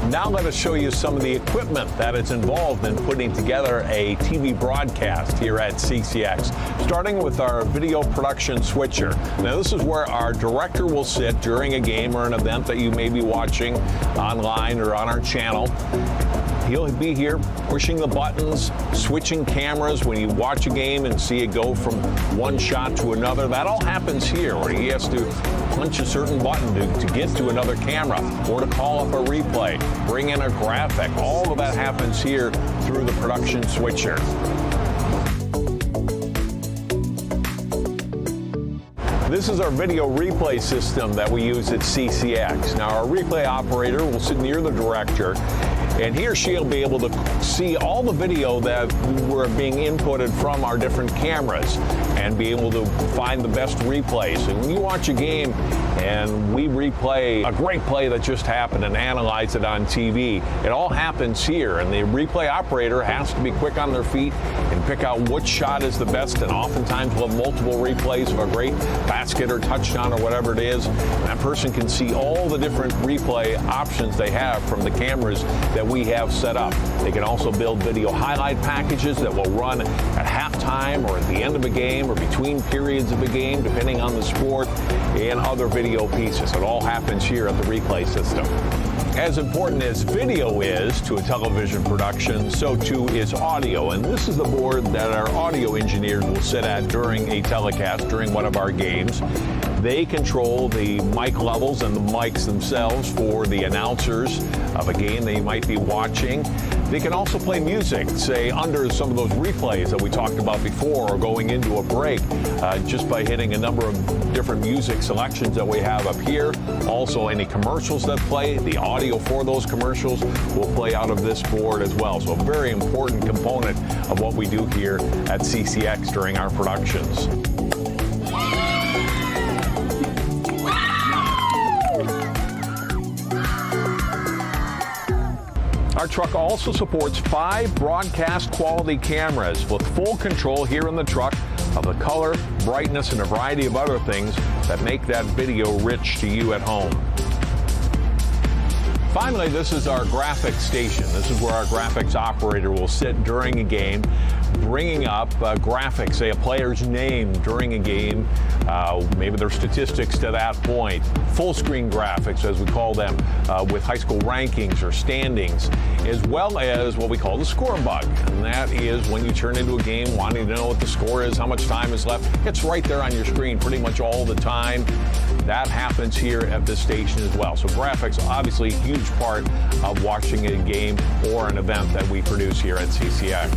Now let us show you some of the equipment that is involved in putting together a TV broadcast here at CCX, starting with our video production switcher. Now this is where our director will sit during a game or an event that you may be watching online or on our channel. He'll be here pushing the buttons, switching cameras when you watch a game and see it go from one shot to another. That all happens here, where he has to punch a certain button to get to another camera or to call up a replay, bring in a graphic. All of that happens here through the production switcher. This is our video replay system that we use at CCX. Now, our replay operator will sit near the director, and he or she will be able to see all the video that we're being inputted from our different cameras and be able to find the best replays. And when you watch a game and we replay a great play that just happened and analyze it on TV, it all happens here, and the replay operator has to be quick on their feet and pick out which shot is the best, and oftentimes we'll have multiple replays of a great basket or touchdown or whatever it is, and that person can see all the different replay options they have from the cameras that we have set up. They can also build video highlight packages that will run at halftime or at the end of a game or between periods of a game, depending on the sport, and other video pieces. It all happens here at the replay system. As important as video is to a television production, so too is audio. And this is the board that our audio engineers will sit at during a telecast, during one of our games. They control the mic levels and the mics themselves for the announcers of a game they might be watching. They can also play music, say under some of those replays that we talked about before, or going into a break, just by hitting a number of different music selections that we have up here. Also, any commercials that play, the audio for those commercials will play out of this board as well. So a very important component of what we do here at CCX during our productions. Our truck also supports 5 broadcast quality cameras with full control here in the truck of the color, brightness, and a variety of other things that make that video rich to you at home. Finally, this is our graphics station. This is where our graphics operator will sit during a game, bringing up graphics, say a player's name during a game, maybe their statistics to that point, full screen graphics as we call them, with high school rankings or standings, as well as what we call the score bug. And that is when you turn into a game wanting to know what the score is, how much time is left. It's right there on your screen pretty much all the time. That happens here at this station as well. So graphics, obviously a huge part of watching a game or an event that we produce here at CCX.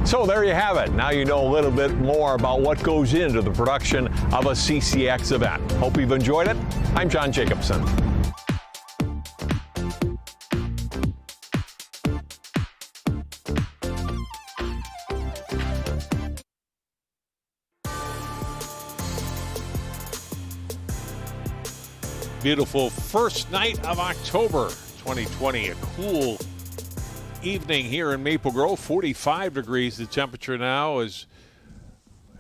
So there you have it. Now you know a little bit more about what goes into the production of a CCX event. Hope you've enjoyed it. I'm John Jacobson. Beautiful first night of October 2020. A cool evening here in Maple Grove. 45 degrees the temperature now as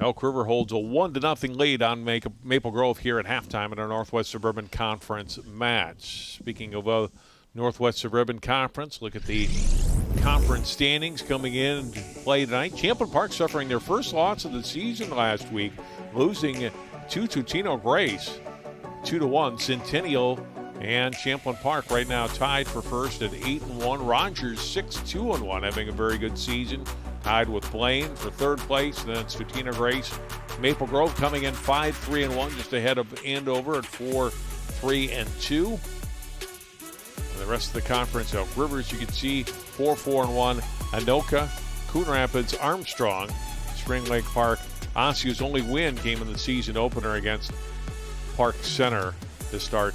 Elk River holds a 1-0 lead on Maple Grove here at halftime in our Northwest Suburban Conference match. Speaking of Northwest Suburban Conference, look at the conference standings coming in to play tonight. Champlin Park suffering their first loss of the season last week, losing to Totino Grace 2-1. Centennial and Champlin Park right now tied for first at 8-1. Rogers 6-2-1, having a very good season, tied with Blaine for third place. Then it's Totino Grace. Maple Grove coming in 5-3-1, just ahead of Andover at 4-3-2. And the rest of the conference, Elk River, as you can see, 4-4-1. Anoka, Coon Rapids, Armstrong, Spring Lake Park. Osceola's only win came in the season opener against Park Center to start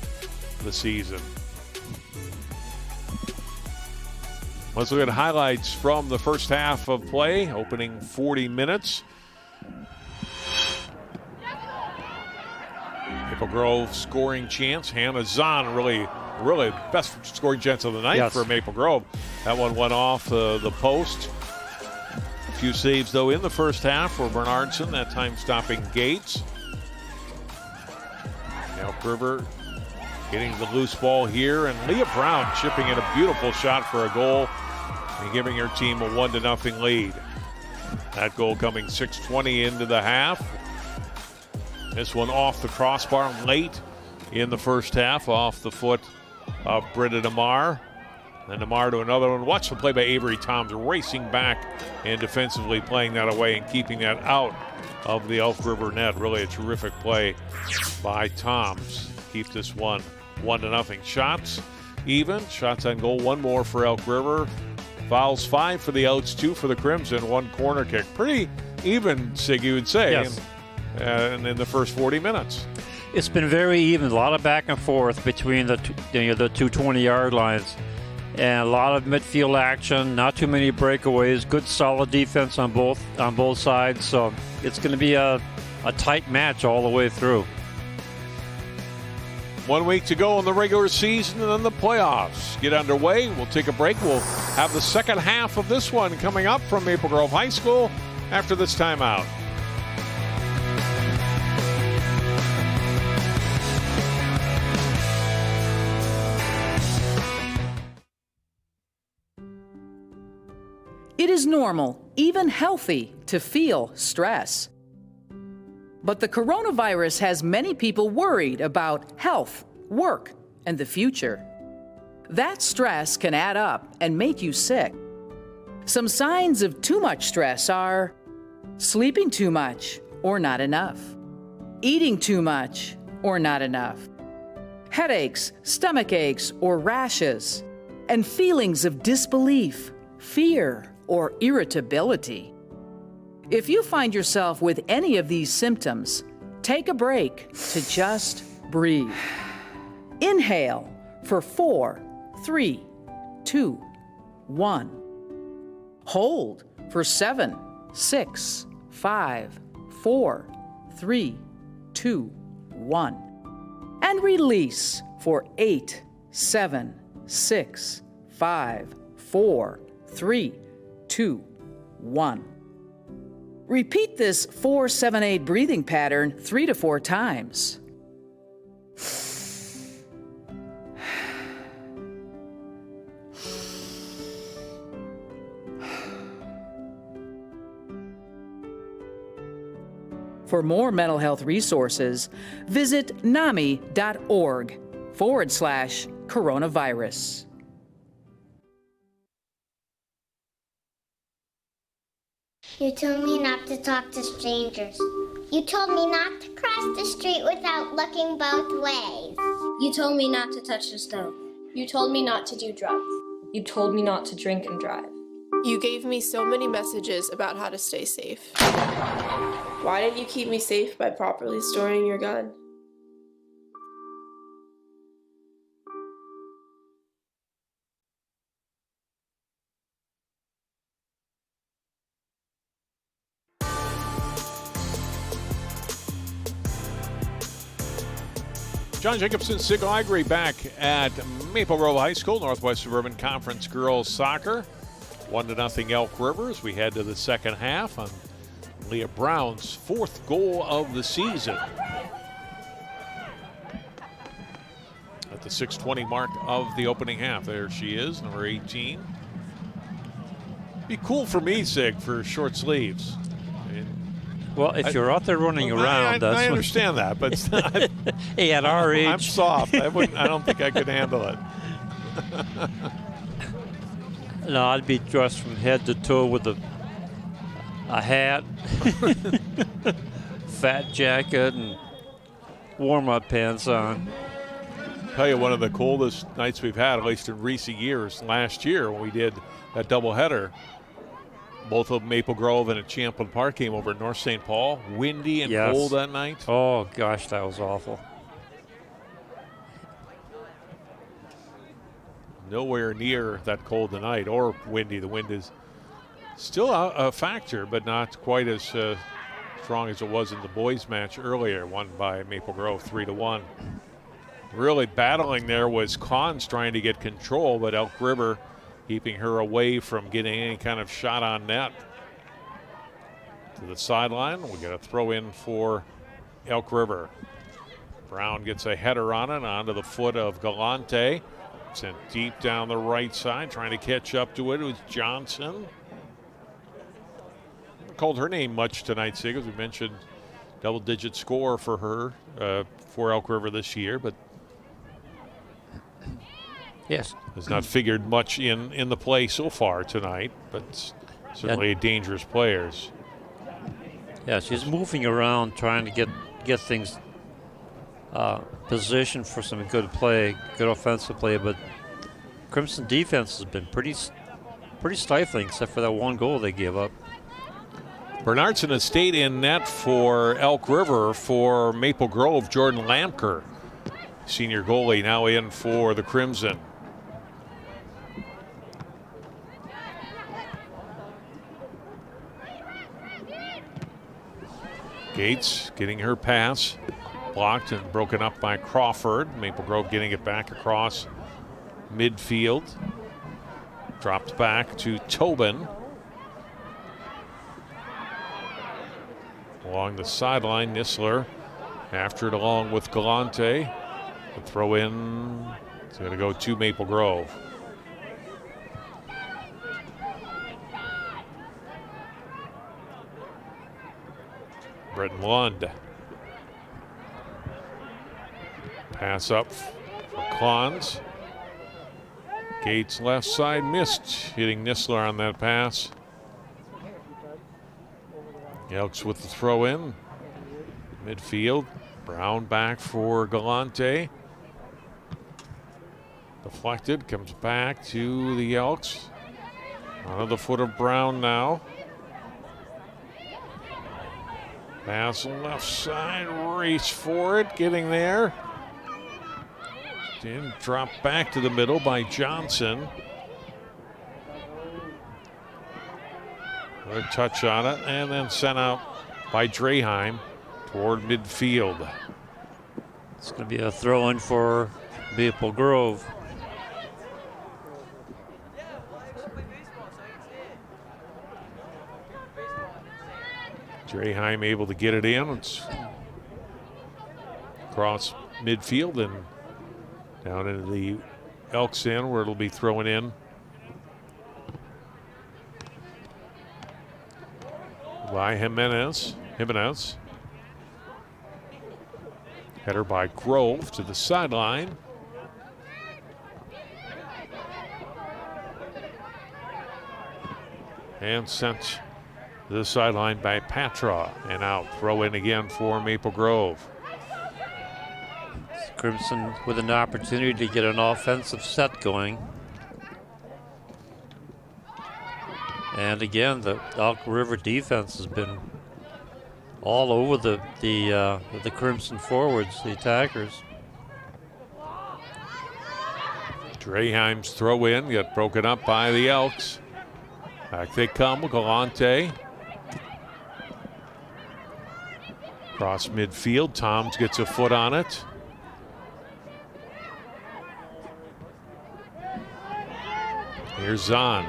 the season. Let's look at highlights from the first half of play, opening 40 minutes. Maple Grove scoring chance. Hannah Zahn really best scoring chance of the night for Maple Grove. That one went off the post. A few saves, though, in the first half for Bernardson, that time stopping Gates. Elk River getting the loose ball here, and Leah Brown chipping in a beautiful shot for a goal and giving her team a 1-0 lead. That goal coming 6:20 into the half. This one off the crossbar late in the first half, off the foot of Britta DeMar. Then DeMar to another one. Watch the play by Avery Toms, racing back and defensively playing that away and keeping that out of the Elk River net. Really a terrific play by Toms. Keep this one 1-0. Shots even. Shots on goal. One more for Elk River. Fouls 5 for the Outs, 2 for the Crimson. 1 corner kick. Pretty even, Sig, you would say, yes. And in the first 40 minutes. It's been very even. A lot of back and forth between the two 20-yard lines. and a lot of midfield action, not too many breakaways, good solid defense on both sides. So it's going to be a tight match all the way through. 1 week to go in the regular season, and then the playoffs get underway. We'll take a break. We'll have the second half of this one coming up from Maple Grove High School after this timeout. It is normal, even healthy, to feel stress. But the coronavirus has many people worried about health, work, and the future. That stress can add up and make you sick. Some signs of too much stress are sleeping too much or not enough, eating too much or not enough, headaches, stomach aches, or rashes, and feelings of disbelief, fear, or irritability. If you find yourself with any of these symptoms, take a break to just breathe. Inhale for 4, 3, 2, 1. Hold for 7, 6, 5, 4, 3, 2, 1. And release for 8, 7, 6, 5, 4, 3, 2, 1. Repeat this 4-7-8 breathing pattern 3 to 4 times. For more mental health resources, visit NAMI.org/coronavirus. You told me not to talk to strangers. You told me not to cross the street without looking both ways. You told me not to touch the stove. You told me not to do drugs. You told me not to drink and drive. You gave me so many messages about how to stay safe. Why didn't you keep me safe by properly storing your gun? John Jacobson, Sig Ivory back at Maple Grove High School, Northwest Suburban Conference Girls Soccer. 1-0 Elk River as we head to the second half on Leah Brown's 4th goal of the season. At the 6:20 mark of the opening half. There she is, number 18. Be cool for me, Sig, for short sleeves. Well, if you're out there running around, I understand that, but hey, at our age, I'm soft. I don't think I could handle it. No, I'd be dressed from head to toe with a hat, fat jacket, and warm-up pants on. Tell you, one of the coldest nights we've had, at least in recent years. Last year, when we did that doubleheader, both of Maple Grove and at Champlin Park came over at North St. Paul. Windy and cold that night. Oh, gosh, that was awful. Nowhere near that cold tonight or windy. The wind is still a factor, but not quite as strong as it was in the boys' match earlier, won by Maple Grove 3-1. Really battling there was Cons trying to get control, but Elk River keeping her away from getting any kind of shot on net. To the sideline, we got a throw in for Elk River. Brown gets a header on it onto the foot of Galante. Sent deep down the right side, trying to catch up to it was Johnson. Called her name much tonight, Sig, as we mentioned, double-digit score for her for Elk River this year, but yes, has not figured much in the play so far tonight, but certainly a dangerous player. Yeah, she's moving around, trying to get things positioned for some good play, good offensive play, but Crimson defense has been pretty stifling, except for that one goal they gave up. Bernardson has stayed in net for Elk River. For Maple Grove, Jordan Lamker, senior goalie, now in for the Crimson. Gates getting her pass blocked and broken up by Crawford. Maple Grove getting it back across midfield. Dropped back to Tobin. Along the sideline, Nisler after it along with Galante. The throw in, it's going to go to Maple Grove. Britton Lund. Pass up for Klons. Gates left side missed, hitting Nisler on that pass. Elks with the throw in. Midfield. Brown back for Galante. Deflected, comes back to the Elks. On the foot of Brown now. Pass left side, race for it, getting there. Then drop back to the middle by Johnson. Another touch on it, and then sent out by Draheim toward midfield. It's going to be a throw in for Maple Grove. Draheim able to get it in. It's across midfield and down into the Elks end where it'll be thrown in. By Jimenez. Header by Grove to the sideline. And sent to the sideline by Patra. And out. Throw in again for Maple Grove. Crimson with an opportunity to get an offensive set going. And again, the Elk River defense has been all over the Crimson forwards, the attackers. Draheim's throw in got broken up by the Elks. Back they come, Galante. Cross midfield, Toms gets a foot on it. Here's Zahn.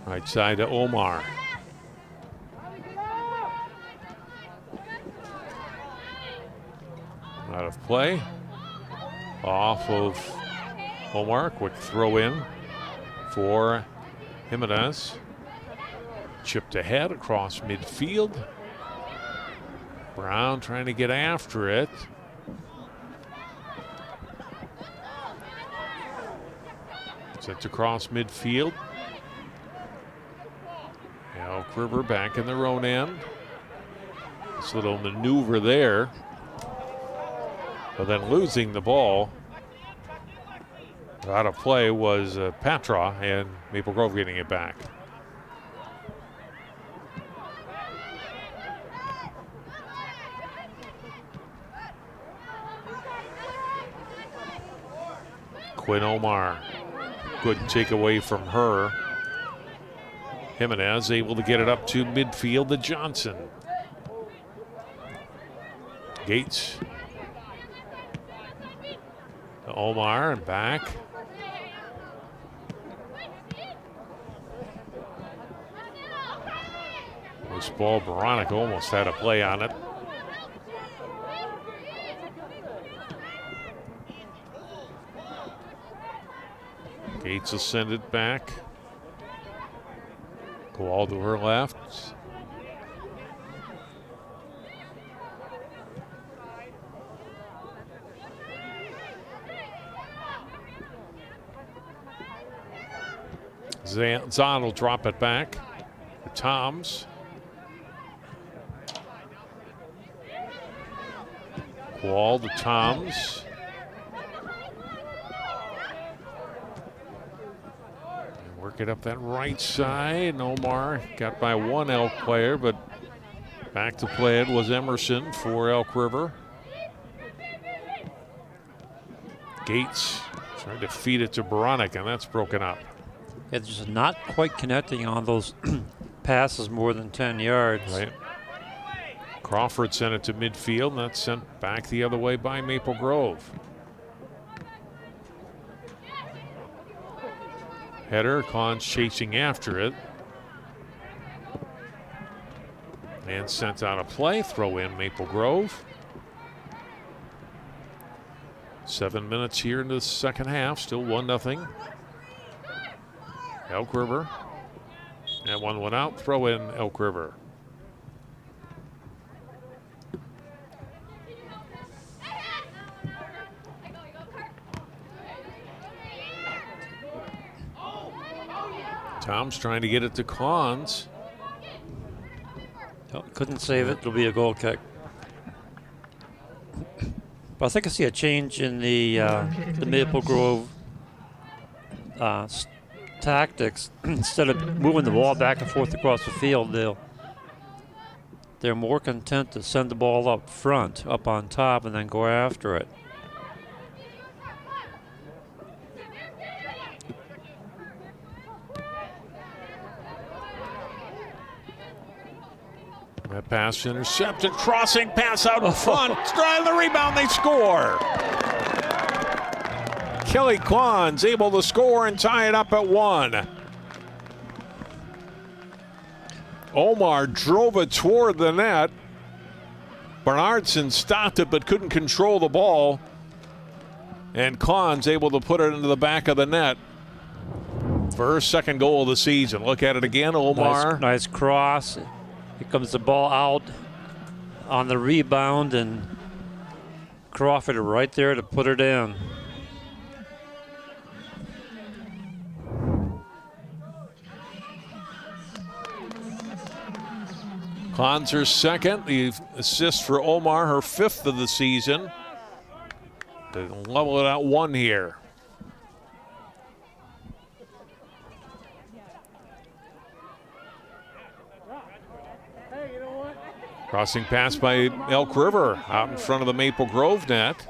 Right side to Omar. Out of play. Off of Omar. Quick throw in for Jimenez. Chipped ahead across midfield. Brown trying to get after it. Sent across midfield. Elk River back in their own end. This little maneuver there. But then losing the ball out of play was Patra, and Maple Grove getting it back. Quinn Omar. Good takeaway from her. Jimenez able to get it up to midfield to Johnson. Gates. To Omar and back. This ball, Veronica almost had a play on it. Gates will send it back. Go all to her left. Zahn will drop it back for Toms. Wall to Toms. Work it up that right side. Omar got by one Elk player, but back to play it was Emerson for Elk River. Gates trying to feed it to Beranek, and that's broken up. It's just not quite connecting on those passes more than 10 yards. Right. Crawford sent it to midfield, and that's sent back the other way by Maple Grove. Header, Collins chasing after it. And sent out a play, throw in Maple Grove. 7 minutes here into the second half, still 1-0. Elk River. That one went out, throw in Elk River. Tom's trying to get it to Collins. Oh, couldn't save it. It'll be a goal kick. But I think I see a change in the Maple Grove tactics. Instead of moving the ball back and forth across the field, they're more content to send the ball up front, up on top, and then go after it. That pass intercepted, crossing pass out in front. Driving the rebound, they score. Kelly Klon's able to score and tie it up at 1. Omar drove it toward the net. Bernardson stopped it but couldn't control the ball. And Klon's able to put it into the back of the net for her second goal of the season. Look at it again, Omar. Nice cross. Here comes the ball out on the rebound, and Crawford right there to put it in. Klon's her second, the assist for Omar, her 5th of the season. They level it out 1 here. Crossing pass by Elk River out in front of the Maple Grove net.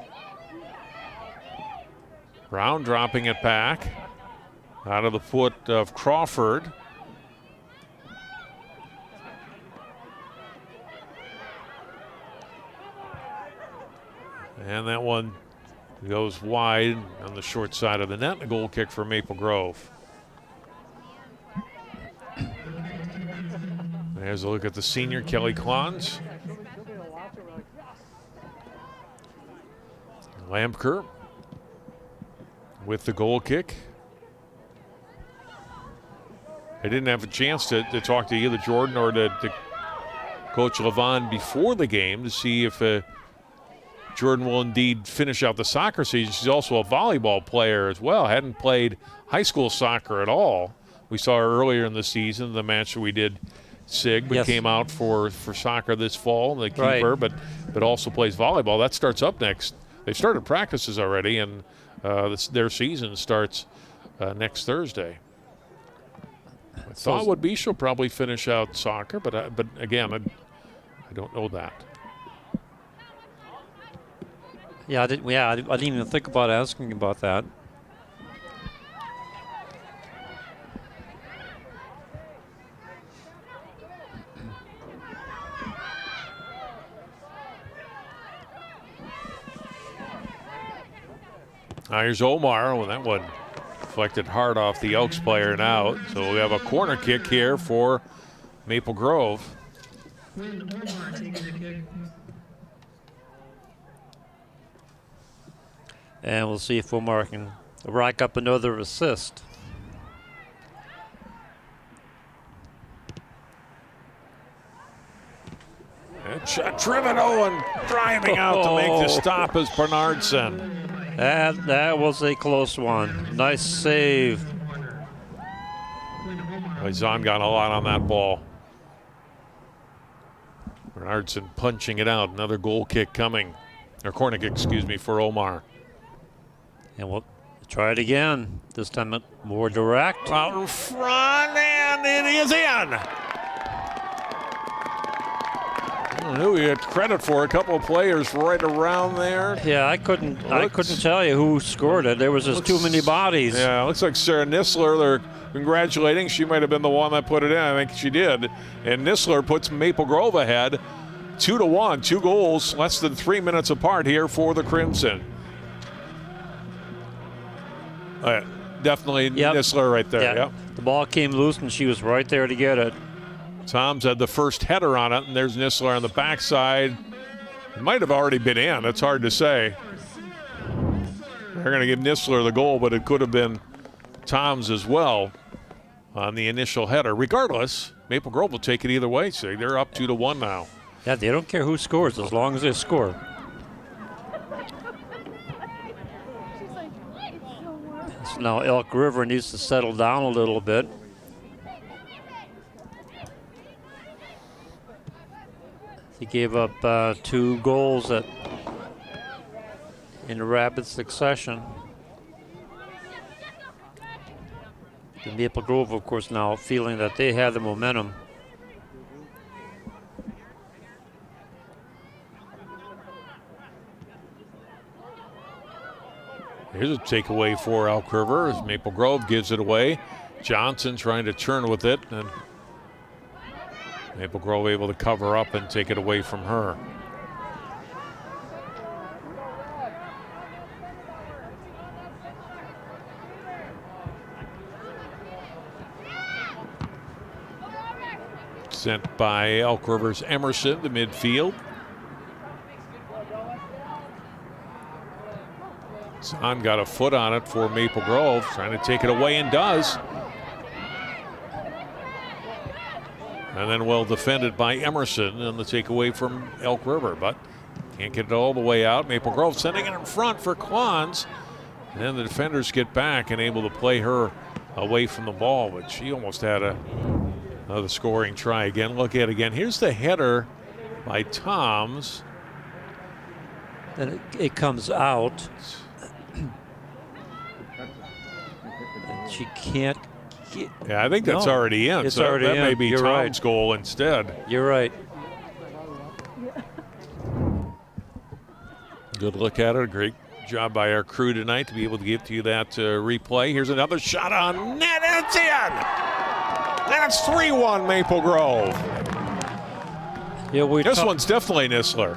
Brown dropping it back out of the foot of Crawford. And that one goes wide on the short side of the net. A goal kick for Maple Grove. There's a look at the senior, Kelly Klons. Lampker with the goal kick. I didn't have a chance to talk to either Jordan or to Coach Levon before the game to see if Jordan will indeed finish out the soccer season. She's also a volleyball player as well. Hadn't played high school soccer at all. We saw her earlier in the season, the match that we did SIG, but came out for soccer this fall, the keeper, but also plays volleyball. That starts up next. They've started practices already, and their season starts next Thursday. I thought would be she'll probably finish out soccer, but again, I don't know that. Yeah, I didn't even think about asking about that. Here's Omar. Well, that one deflected hard off the Elks player now. So we have a corner kick here for Maple Grove. Omar taking the kick. And we'll see if Omar can rack up another assist. And shot driven, Owen driving out to make the stop as Bernardson. That was a close one. Nice save. Zahn got a lot on that ball. Bernardson punching it out. Another goal kick coming. Or corner kick, excuse me, for Omar. And we'll try it again. This time more direct. Out in front, and it is in. I knew we had credit for a couple of players right around there. Yeah, I couldn't tell you who scored it. There was just too many bodies. Yeah, it looks like Sarah Nisler. They're congratulating. She might have been the one that put it in. I think she did. And Nisler puts Maple Grove ahead 2-1. 2 goals less than 3 minutes apart here for the Crimson. Definitely Nisler right there. Yep. The ball came loose and she was right there to get it. Tom's had the first header on it, and there's Nisler on the backside. It might have already been in. It's hard to say. They're going to give Nisler the goal, but it could have been Tom's as well on the initial header. Regardless, Maple Grove will take it either way. So they're up 2-1 now. Yeah, they don't care who scores as long as they score. So now Elk River needs to settle down a little bit. He gave up 2 goals in rapid succession. The Maple Grove, of course, now feeling that they have the momentum. Here's a takeaway for Elk River as Maple Grove gives it away. Johnson trying to turn with it, and Maple Grove able to cover up and take it away from her. Sent by Elk River's Emerson to midfield. Zahn got a foot on it for Maple Grove, trying to take it away and does. And then well defended by Emerson and the takeaway from Elk River, but can't get it all the way out. Maple Grove sending it in front for Klons. And then the defenders get back and able to play her away from the ball, but she almost had another scoring try again. Look at it again. Here's the header by Toms. Then it comes out. And she can't. Yeah, I think that's already in. It's so already that in. may be You're Tom's goal instead. You're right. Good look at it. A great job by our crew tonight to be able to get to you that replay. Here's another shot on net. It's in. That's 3-1 Maple Grove. Yeah, this one's definitely Nisler.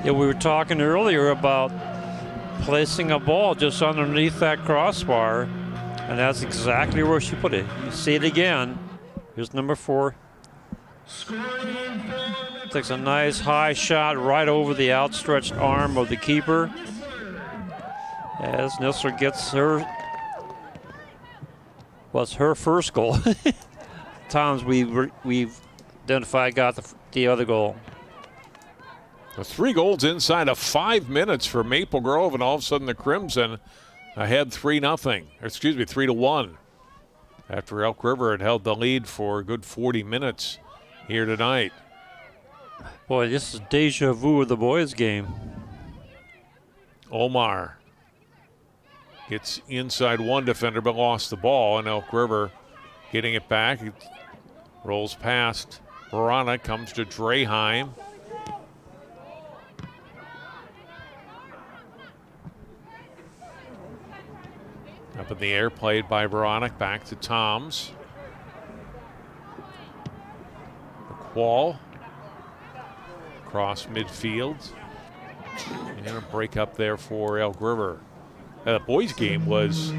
Yeah, we were talking earlier about placing a ball just underneath that crossbar, and that's exactly where she put it. You see it again. Here's number 4. Takes a nice high shot right over the outstretched arm of the keeper. As Nisler gets her, what's her first goal. Tom's we've identified got the other goal. 3 goals inside of 5 minutes for Maple Grove, and all of a sudden the Crimson ahead 3-1 after Elk River had held the lead for a good 40 minutes here tonight. Boy, this is deja vu of the boys' game. Omar gets inside one defender but lost the ball, and Elk River getting it back. It rolls past Verona, comes to Draheim. Up in the air, played by Veronic, back to Toms. McQuall across midfield. And a break up there for Elk River. The boys' game was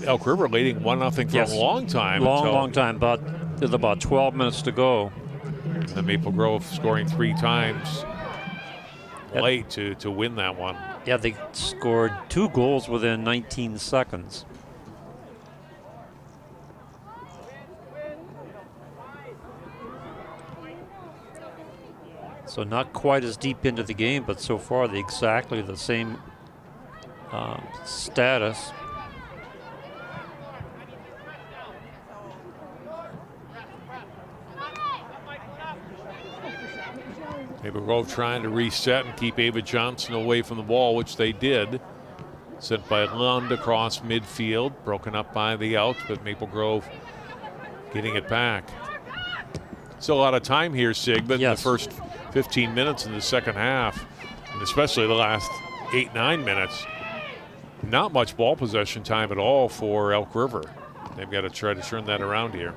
Elk River leading 1-0 for a long time. Long time, but there's about 12 minutes to go. And Maple Grove scoring 3 times late to win that one. Yeah, they scored 2 goals within 19 seconds. So not quite as deep into the game, but so far exactly the same status. Maple Grove trying to reset and keep Ava Johnson away from the ball, which they did. Sent by Lund across midfield, broken up by the Elks, but Maple Grove getting it back. Still a lot of time here, Sig, but Yes. in the first 15 minutes in the second half, and especially the last 8-9 minutes, not much ball possession time at all for Elk River. They've got to try to turn that around here.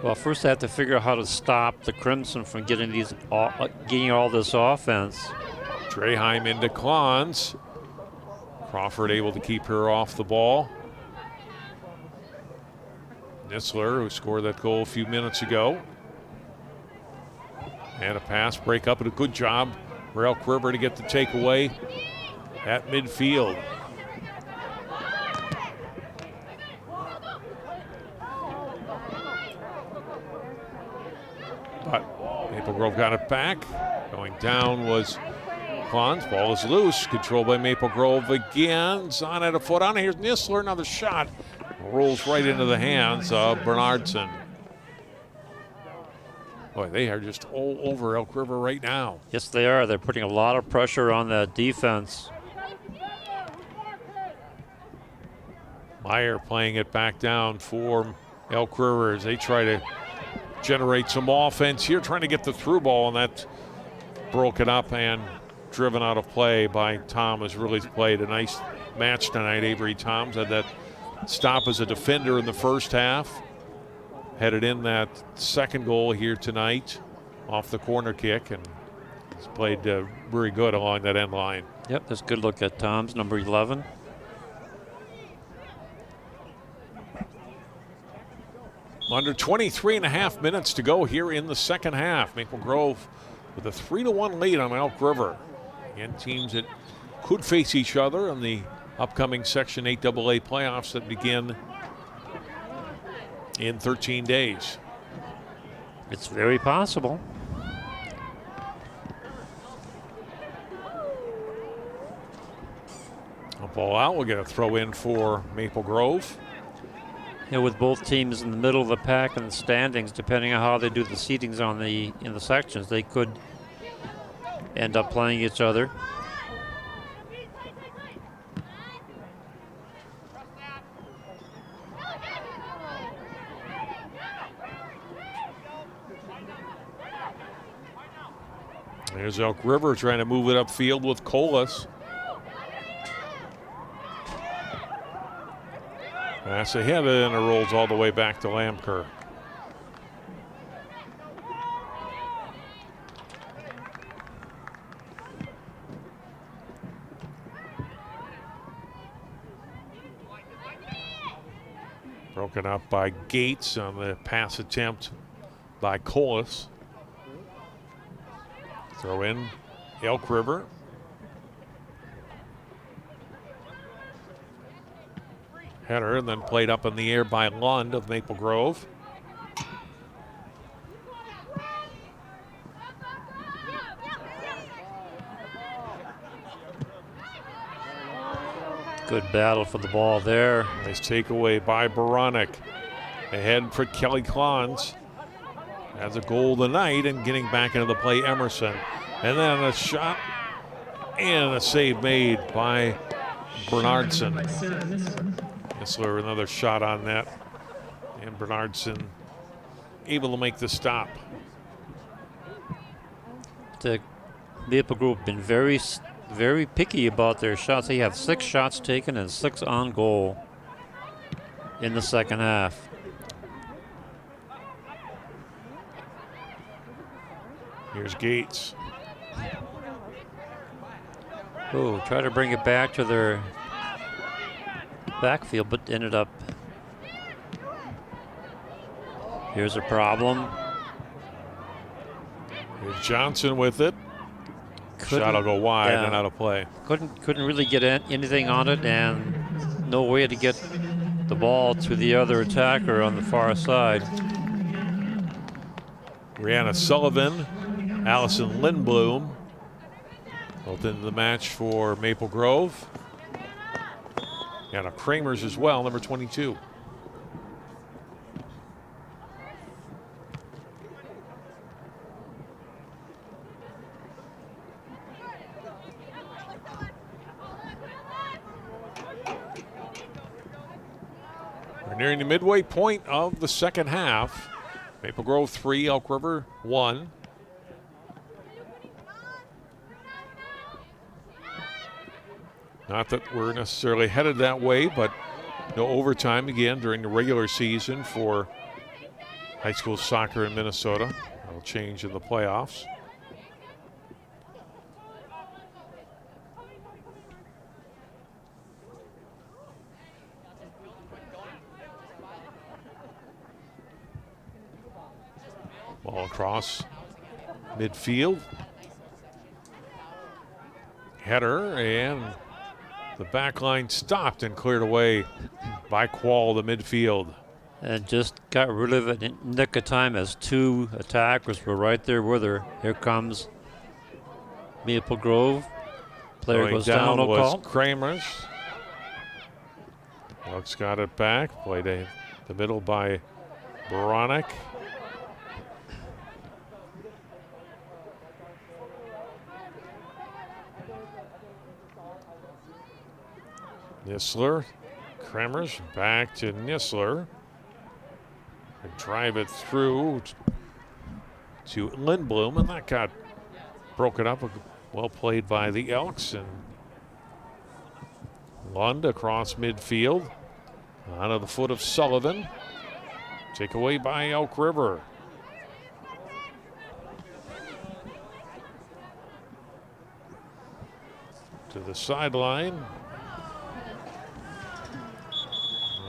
Well, first they have to figure out how to stop the Crimson from getting all this offense. Draheim into Klons. Crawford able to keep her off the ball. Nisler, who scored that goal a few minutes ago. And a pass break up, and a good job for Elk River to get the takeaway at midfield. But Maple Grove got it back. Going down was Klons. Ball is loose. Controlled by Maple Grove again. Zahn had a foot on it. Here's Nisler. Another shot. Rolls right into the hands of Bernardson. Boy, they are just all over Elk River right now. Yes, they are. They're putting a lot of pressure on that defense. Meyer playing it back down for Elk River as they try to generate some offense here, trying to get the through ball, and that's broken up and driven out of play by Tom. Has really played a nice match tonight. Avery Toms had that stop as a defender in the first half. Headed in that second goal here tonight off the corner kick, and he's played very good along that end line. Yep, that's a good look at Tom's, number 11. Under 23 and a half minutes to go here in the second half. Maple Grove with a 3-1 lead on Elk River. Again, teams that could face each other in the upcoming Section 8 AA playoffs that begin in 13 days. It's very possible. A ball out. We'll get a throw in for Maple Grove. You know, with both teams in the middle of the pack and the standings, depending on how they do the seedings in the sections, they could end up playing each other. There's Elk River trying to move it upfield with Colas. Pass ahead, and it rolls all the way back to Lamker. Broken up by Gates on the pass attempt by Colas. Throw in Elk River. Header, and then played up in the air by Lund of Maple Grove. Good battle for the ball there. Nice takeaway by Beranek. Ahead for Kelly Klons. Has a goal tonight, and getting back into the play, Emerson. And then a shot and a save made by Bernardson. Nisler, another shot on that. And Bernardson able to make the stop. The Maple Grove been very picky about their shots. They have 6 shots taken and 6 on goal in the second half. Here's Gates. Oh, try to bring it back to their backfield, but ended up. Here's a problem. Here's Johnson with it. Shot will go wide and out of play. Couldn't really get anything on it, and no way to get the ball to the other attacker on the far side. Brianna Sullivan, Allison Lindblom, both into the match for Maple Grove. And a Kramers as well, number 22. We're nearing the midway point of the second half. Maple Grove 3, Elk River 1. Not that we're necessarily headed that way, but no overtime again during the regular season for high school soccer in Minnesota. That'll change in the playoffs. Ball across midfield. Header, and the back line stopped and cleared away by Quall, the midfield. And just got rid of it in nick of time as two attackers were right there with her. Here comes Maple Grove. Player Going goes down, no was call. Kramers. Elks got it back. Played the middle by Baranek. Nisler, Kremers back to Nisler. And drive it through to Lindblom, and that got broken up. Well played by the Elks, and Lund across midfield. Out of the foot of Sullivan. Take away by Elk River. To the sideline.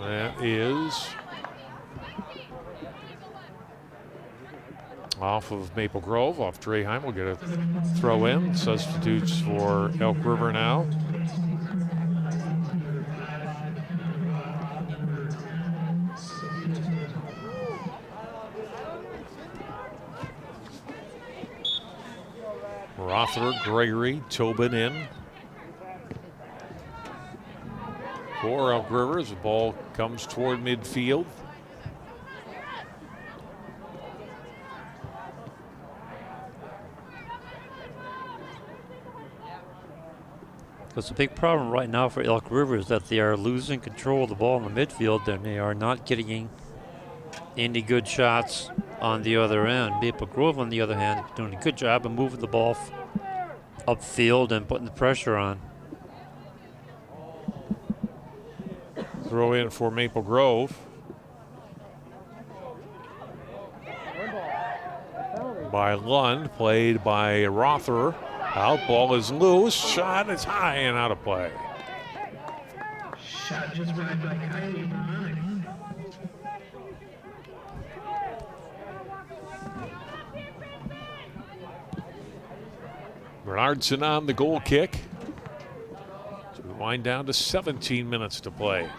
That is off of Maple Grove, off Draheim. We'll get a throw in. Substitutes for Elk River now. Rother, Gregory, Tobin in. For Elk River as the ball comes toward midfield. Because the big problem right now for Elk River is that they are losing control of the ball in the midfield, and they are not getting any good shots on the other end. Maple Grove, on the other hand, is doing a good job of moving the ball upfield and putting the pressure on. Throw in for Maple Grove. By Lund, played by Rother. Out, ball is loose, shot is high and out of play. Shot just right by Kylie Baranek. Bernardson on the goal kick. So we wind down to 17 minutes to play.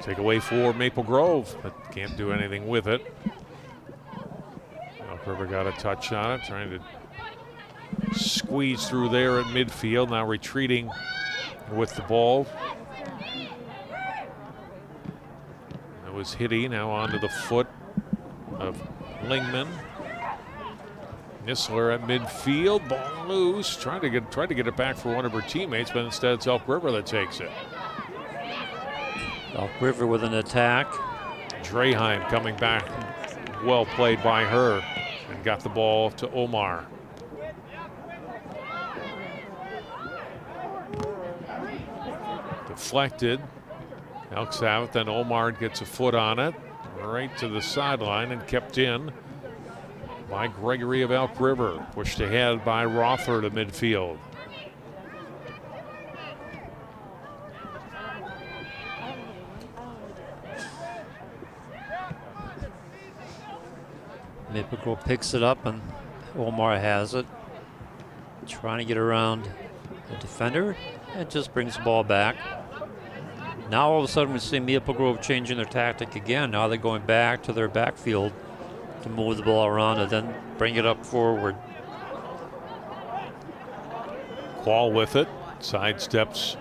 Take away for Maple Grove, but can't do anything with it. Elk River got a touch on it, trying to squeeze through there at midfield. Now retreating with the ball. That was Hitty, now onto the foot of Lingman. Nisler at midfield, ball loose, tried to get it back for one of her teammates, but instead it's Elk River that takes it. Elk River with an attack. Draheim coming back, well played by her, and got the ball to Omar. Deflected. Elks have it, then Omar gets a foot on it, right to the sideline and kept in by Gregory of Elk River. Pushed ahead by Rother to midfield. Maple Grove picks it up, and Omar has it. Trying to get around the defender, and just brings the ball back. Now all of a sudden we see Maple Grove changing their tactic again. Now they're going back to their backfield to move the ball around and then bring it up forward. Quall with it, sidesteps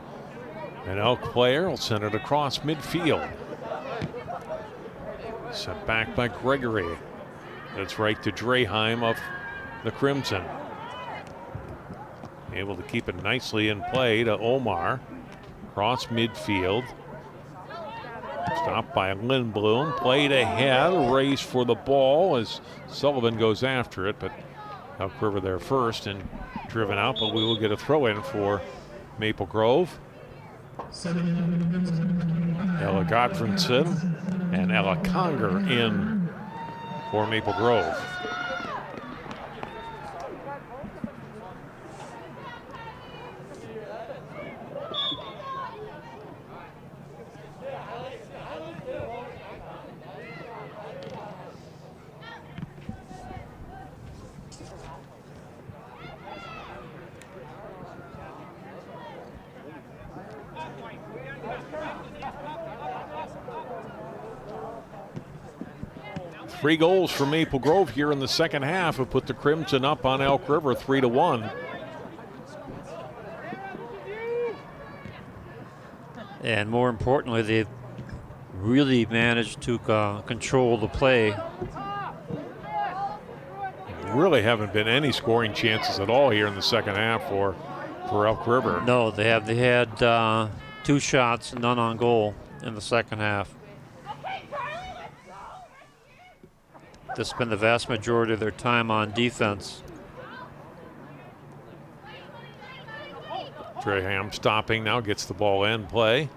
An Elk player will send it across midfield. Set back by Gregory. That's right to Draheim of the Crimson. Able to keep it nicely in play to Omar. Cross midfield. Stopped by Lindblom. Played ahead. A race for the ball as Sullivan goes after it, but Elk River there first and driven out, but we will get a throw in for Maple Grove. Ella Godfredson and Ella Conger in for Maple Grove. Three goals for Maple Grove here in the second half have put the Crimson up on Elk River 3-1. And more importantly, they've really managed to control the play. Really haven't been any scoring chances at all here in the second half for Elk River. No, they have. They had 2 shots, none on goal in the second half. They spend the vast majority of their time on defense. Draheim stopping now, gets the ball in play.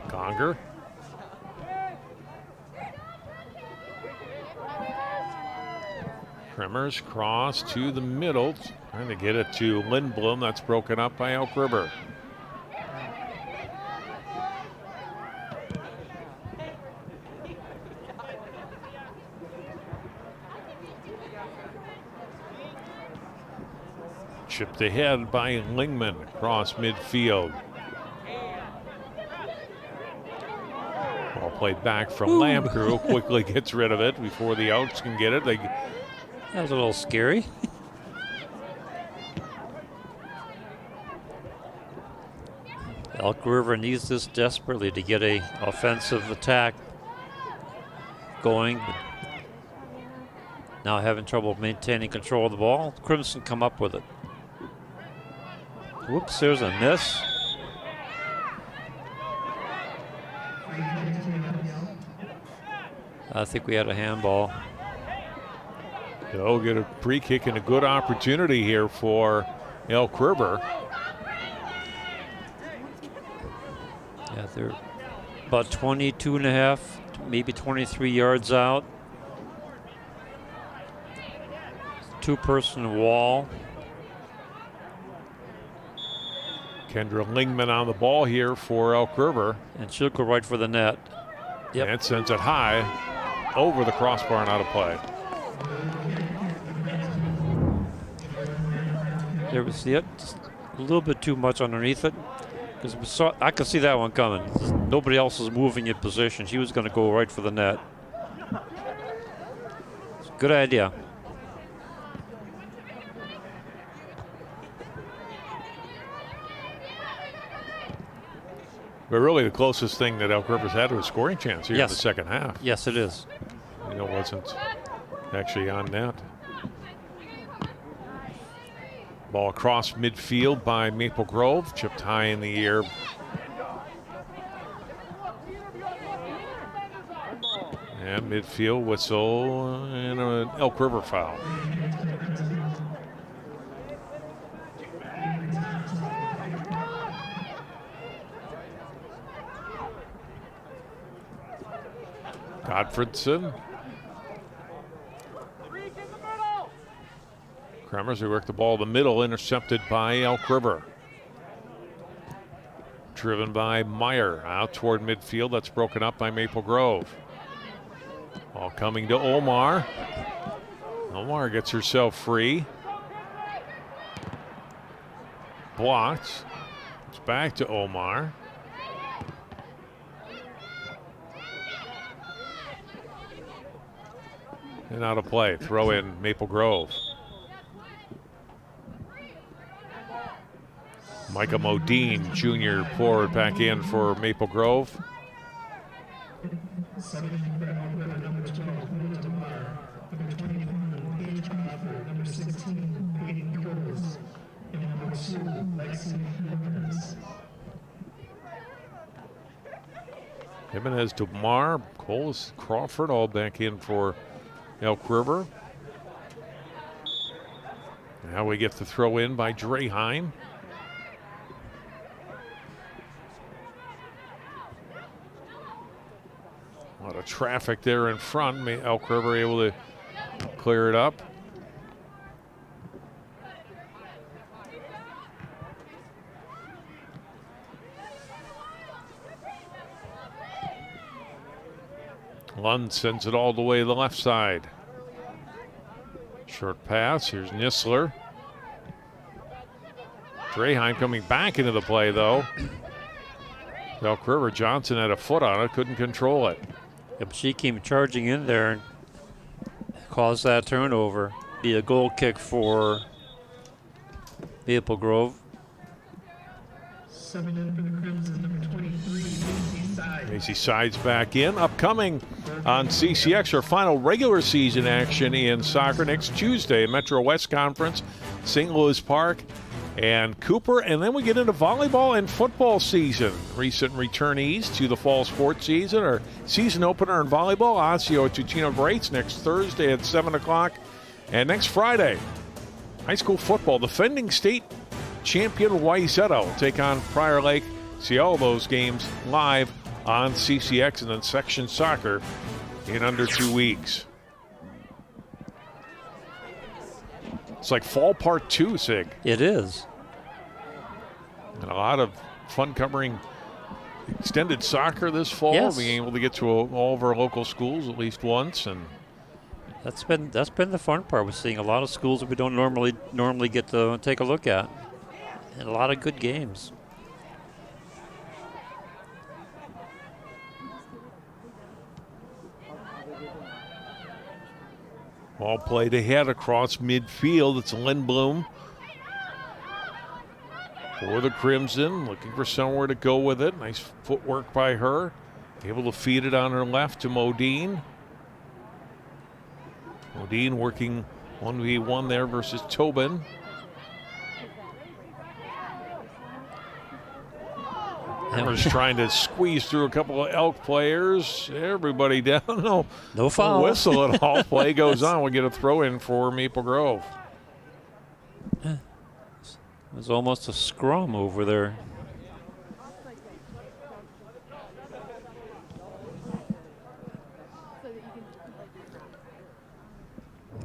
Conger. Tremors cross to the middle, trying to get it to Lindblom. That's broken up by Elk River. Chipped ahead by Lingman across midfield. Ball played back from Lamcrew. Quickly gets rid of it before the Elks can get it. That was a little scary. Elk River needs this desperately to get a offensive attack going. Now having trouble maintaining control of the ball. Crimson come up with it. Whoops, there's a miss. I think we had a handball. They'll get a free kick and a good opportunity here for Elk River. Yeah, they're about 22 and a half, maybe 23 yards out. 2-person wall. Kendra Lingman on the ball here for Elk River. And she'll go right for the net. Yep. And sends it high over the crossbar and out of play. There was just a little bit too much underneath it. Because I could see that one coming. Nobody else was moving in position. She was going to go right for the net. Good idea. But really the closest thing that Elk River's had to a scoring chance here in the second half. Yes, it is. You know, it wasn't actually on net. Ball across midfield by Maple Grove, chipped high in the air. And midfield whistle and an Elk River foul. Godfredson. Kremers, who worked the ball the middle, intercepted by Elk River. Driven by Meyer out toward midfield. That's broken up by Maple Grove. Ball coming to Omar. Omar gets herself free. Blocked. It's back to Omar. And out of play. Throw in Maple Grove. Micah Modine, junior, forward back in for Maple Grove. Subbing in for Elk River, number 12, Will DeMar. Number 21, Paige Crawford. Number 16, Peyton Coles. And number 2, Lexi Jimenez. Jimenez, DeMar, Coles, Crawford, all back in for Elk River. Now we get the throw in by Draheim. A lot of traffic there in front. Elk River able to clear it up. Lund sends it all the way to the left side. Short pass. Here's Nisler. Draheim coming back into the play, though. Elk River, Johnson had a foot on it, couldn't control it. Yep, she came charging in there and caused that turnover. Be a goal kick for Maple Grove. Subbing in for the Crimson, number 23, Macy Sides. Macy Sides back in. Upcoming on CCX, our final regular season action in soccer next Tuesday, Metro West Conference, St. Louis Park and Cooper. And then we get into volleyball and football season. Recent returnees to the fall sports season. Our season opener in volleyball, Osseo Tutino Greats, next Thursday at 7 o'clock. And next Friday, high school football, defending state champion Wayzata will take on Prior Lake. See all those games live on CCX, and then section soccer in under 2 weeks. It's like fall part 2, Sig. It is. And a lot of fun covering extended soccer this fall. Yes. Being able to get to all of our local schools at least once, and That's been the fun part. We're seeing a lot of schools that we don't normally get to take a look at, and a lot of good games. Ball played ahead across midfield. It's Lindblom for the Crimson, looking for somewhere to go with it. Nice footwork by her. Able to feed it on her left to Modine. Modine working 1v1 there versus Tobin. Hammer's trying to squeeze through a couple of Elk players. Everybody down. No foul. Whistle at all. Play goes on. We get a throw in for Maple Grove. There's almost a scrum over there.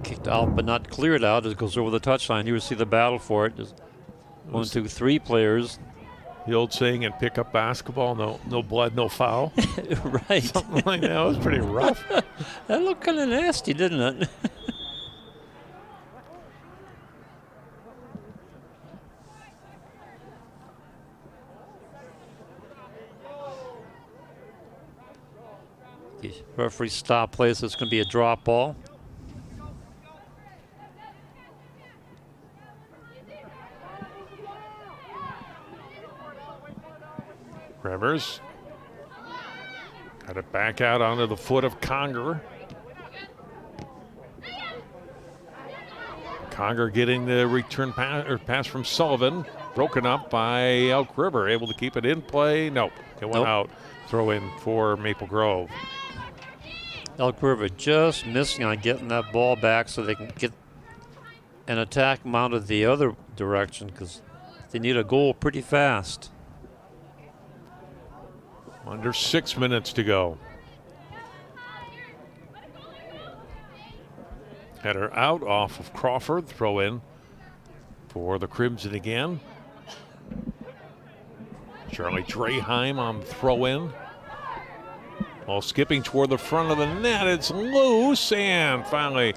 Kicked out but not cleared out. It goes over the touchline. You will see the battle for it. Just 1, 2, 3 players. The old saying in pickup basketball, no blood, no foul. Right. Something like that. It was pretty rough. That looked kind of nasty, didn't it? The referee stop play, so it's going to be a drop ball. Rivers got it back out onto the foot of Conger. Conger getting the return pass from Sullivan, broken up by Elk River, able to keep it in play. Nope, it went out. Throw in for Maple Grove. Elk River just missing on getting that ball back so they can get an attack mounted the other direction, because they need a goal pretty fast. Under 6 minutes to go. Header out off of Crawford. Throw in for the Crimson again. Charlie Draheim on the throw in. Ball skipping toward the front of the net. It's loose and finally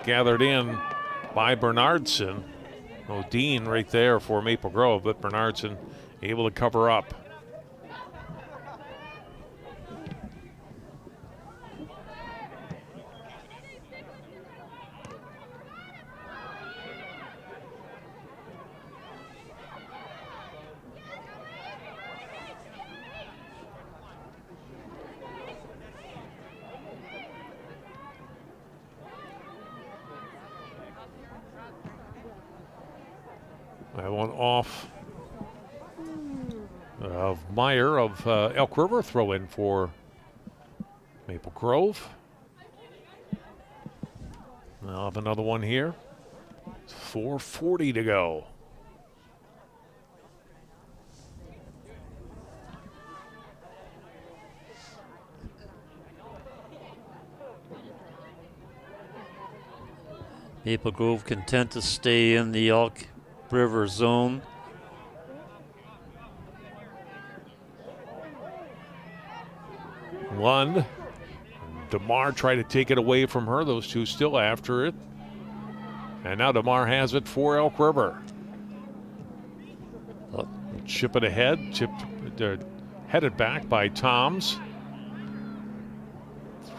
gathered in by Bernardson. Modine right there for Maple Grove, but Bernardson able to cover up. That one off of Meyer of Elk River. Throw in for Maple Grove. I'll have another one here. 4:40 to go. Maple Grove content to stay in the Elk River zone. Lund. DeMar tried to take it away from her. Those two still after it. And now DeMar has it for Elk River. Chip it ahead. Headed back by Toms.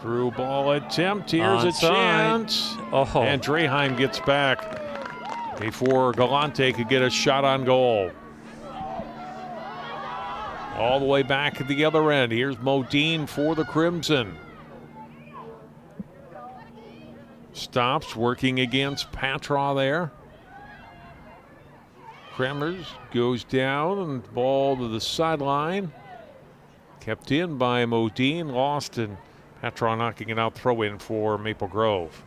Through ball attempt. Here's a chance. Oh. And Draheim gets back before Galante could get a shot on goal. All the way back at the other end. Here's Modine for the Crimson. Stops working against Patra there. Kremers goes down and ball to the sideline. Kept in by Modine, lost, and Patra knocking it out, throw in for Maple Grove.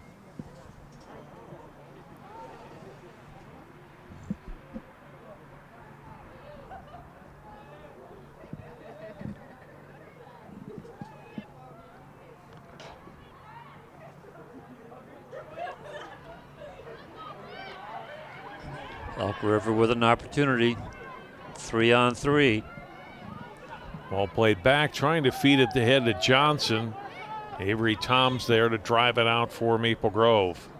Elk River with an opportunity. 3-on-3. Ball played back, trying to feed it to head to Johnson. Avery Toms there to drive it out for Maple Grove.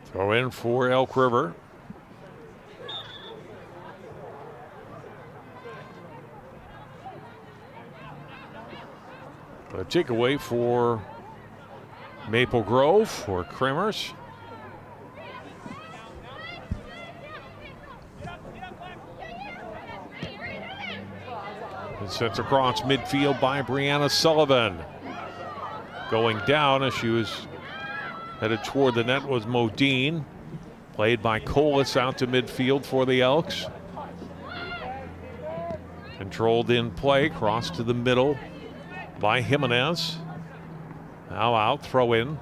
Throw in for Elk River. A takeaway for Maple Grove or Kremers. And sent across midfield by Brianna Sullivan. Going down as she was headed toward the net was Modine. Played by Colas out to midfield for the Elks. Controlled in play, cross to the middle by Jimenez. Now out, throw in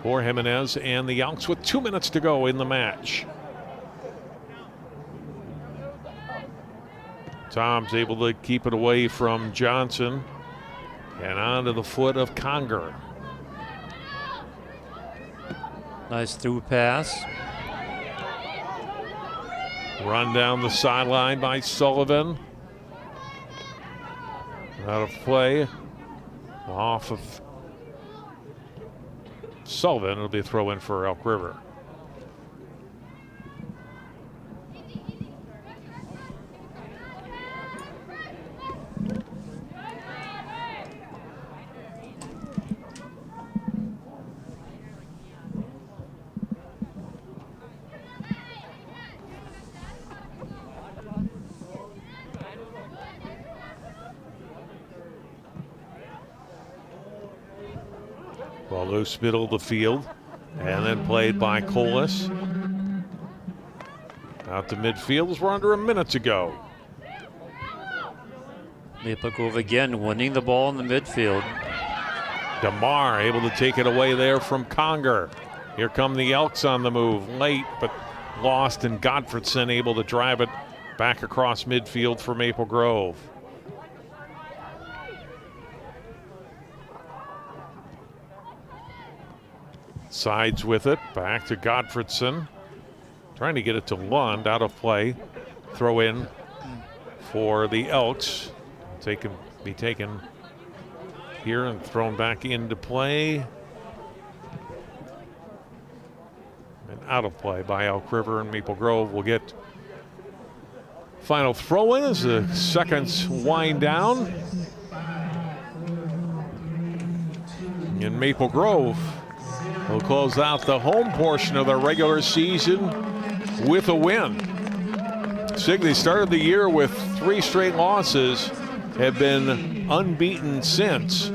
for Jimenez and the Elks with 2 minutes to go in the match. Tom's able to keep it away from Johnson and onto the foot of Conger. Nice through pass. Run down the sideline by Sullivan. Out of play. Off of Sullivan. It'll be a throw in for Elk River. Ball loose middle of the field and then played by Colas. Out to midfield as we're under a minute to go. Maple Grove again winning the ball in the midfield. DeMar able to take it away there from Conger. Here come the Elks on the move late, but lost, and Godfredson able to drive it back across midfield for Maple Grove. Sides with it, back to Godfredson. Trying to get it to Lund, out of play. Throw in for the Elks. Be taken here and thrown back into play. And out of play by Elk River, and Maple Grove will get final throw in as the seconds wind down. And Maple Grove will close out the home portion of the regular season with a win. Sig, they started the year with 3 straight losses, have been unbeaten since,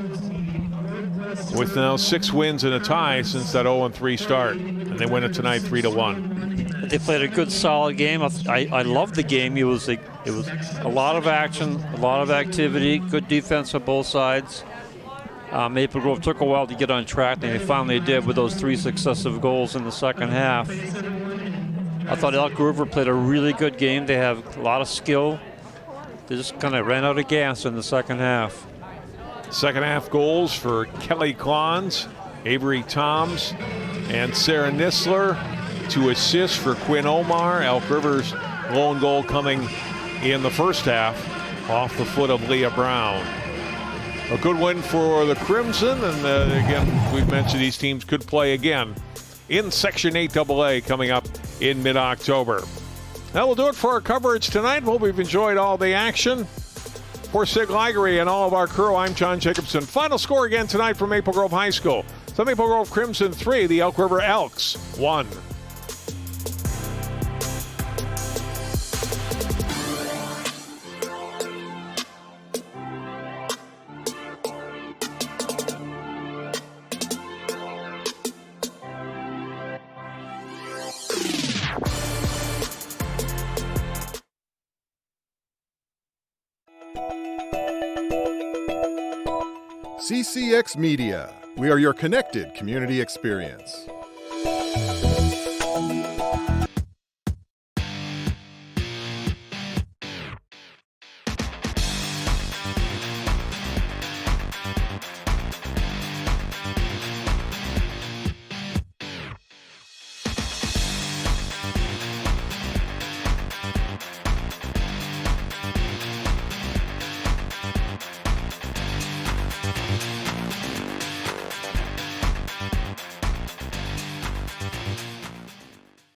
with now 6 wins and a tie since that 0-3 start. And they win it tonight 3-1. They played a good, solid game. I loved the game. It was a lot of action, a lot of activity, good defense on both sides. Maple Grove took a while to get on track, and they finally did with those 3 successive goals in the second half. I thought Elk River played a really good game. They have a lot of skill. They just kind of ran out of gas in the second half. Second half goals for Kelly Klons, Avery Toms, and Sarah Nisler. 2 assists for Quinn Omar. Elk River's lone goal coming in the first half off the foot of Leah Brown. A good win for the Crimson, and again, we've mentioned these teams could play again in Section 8 AA coming up in mid-October. That will do it for our coverage tonight. Hope you've enjoyed all the action. For Sig Ligery and all of our crew, I'm John Jacobson. Final score again tonight from Maple Grove High School. The Maple Grove Crimson 3, the Elk River Elks 1. CCX Media. We are your connected community experience.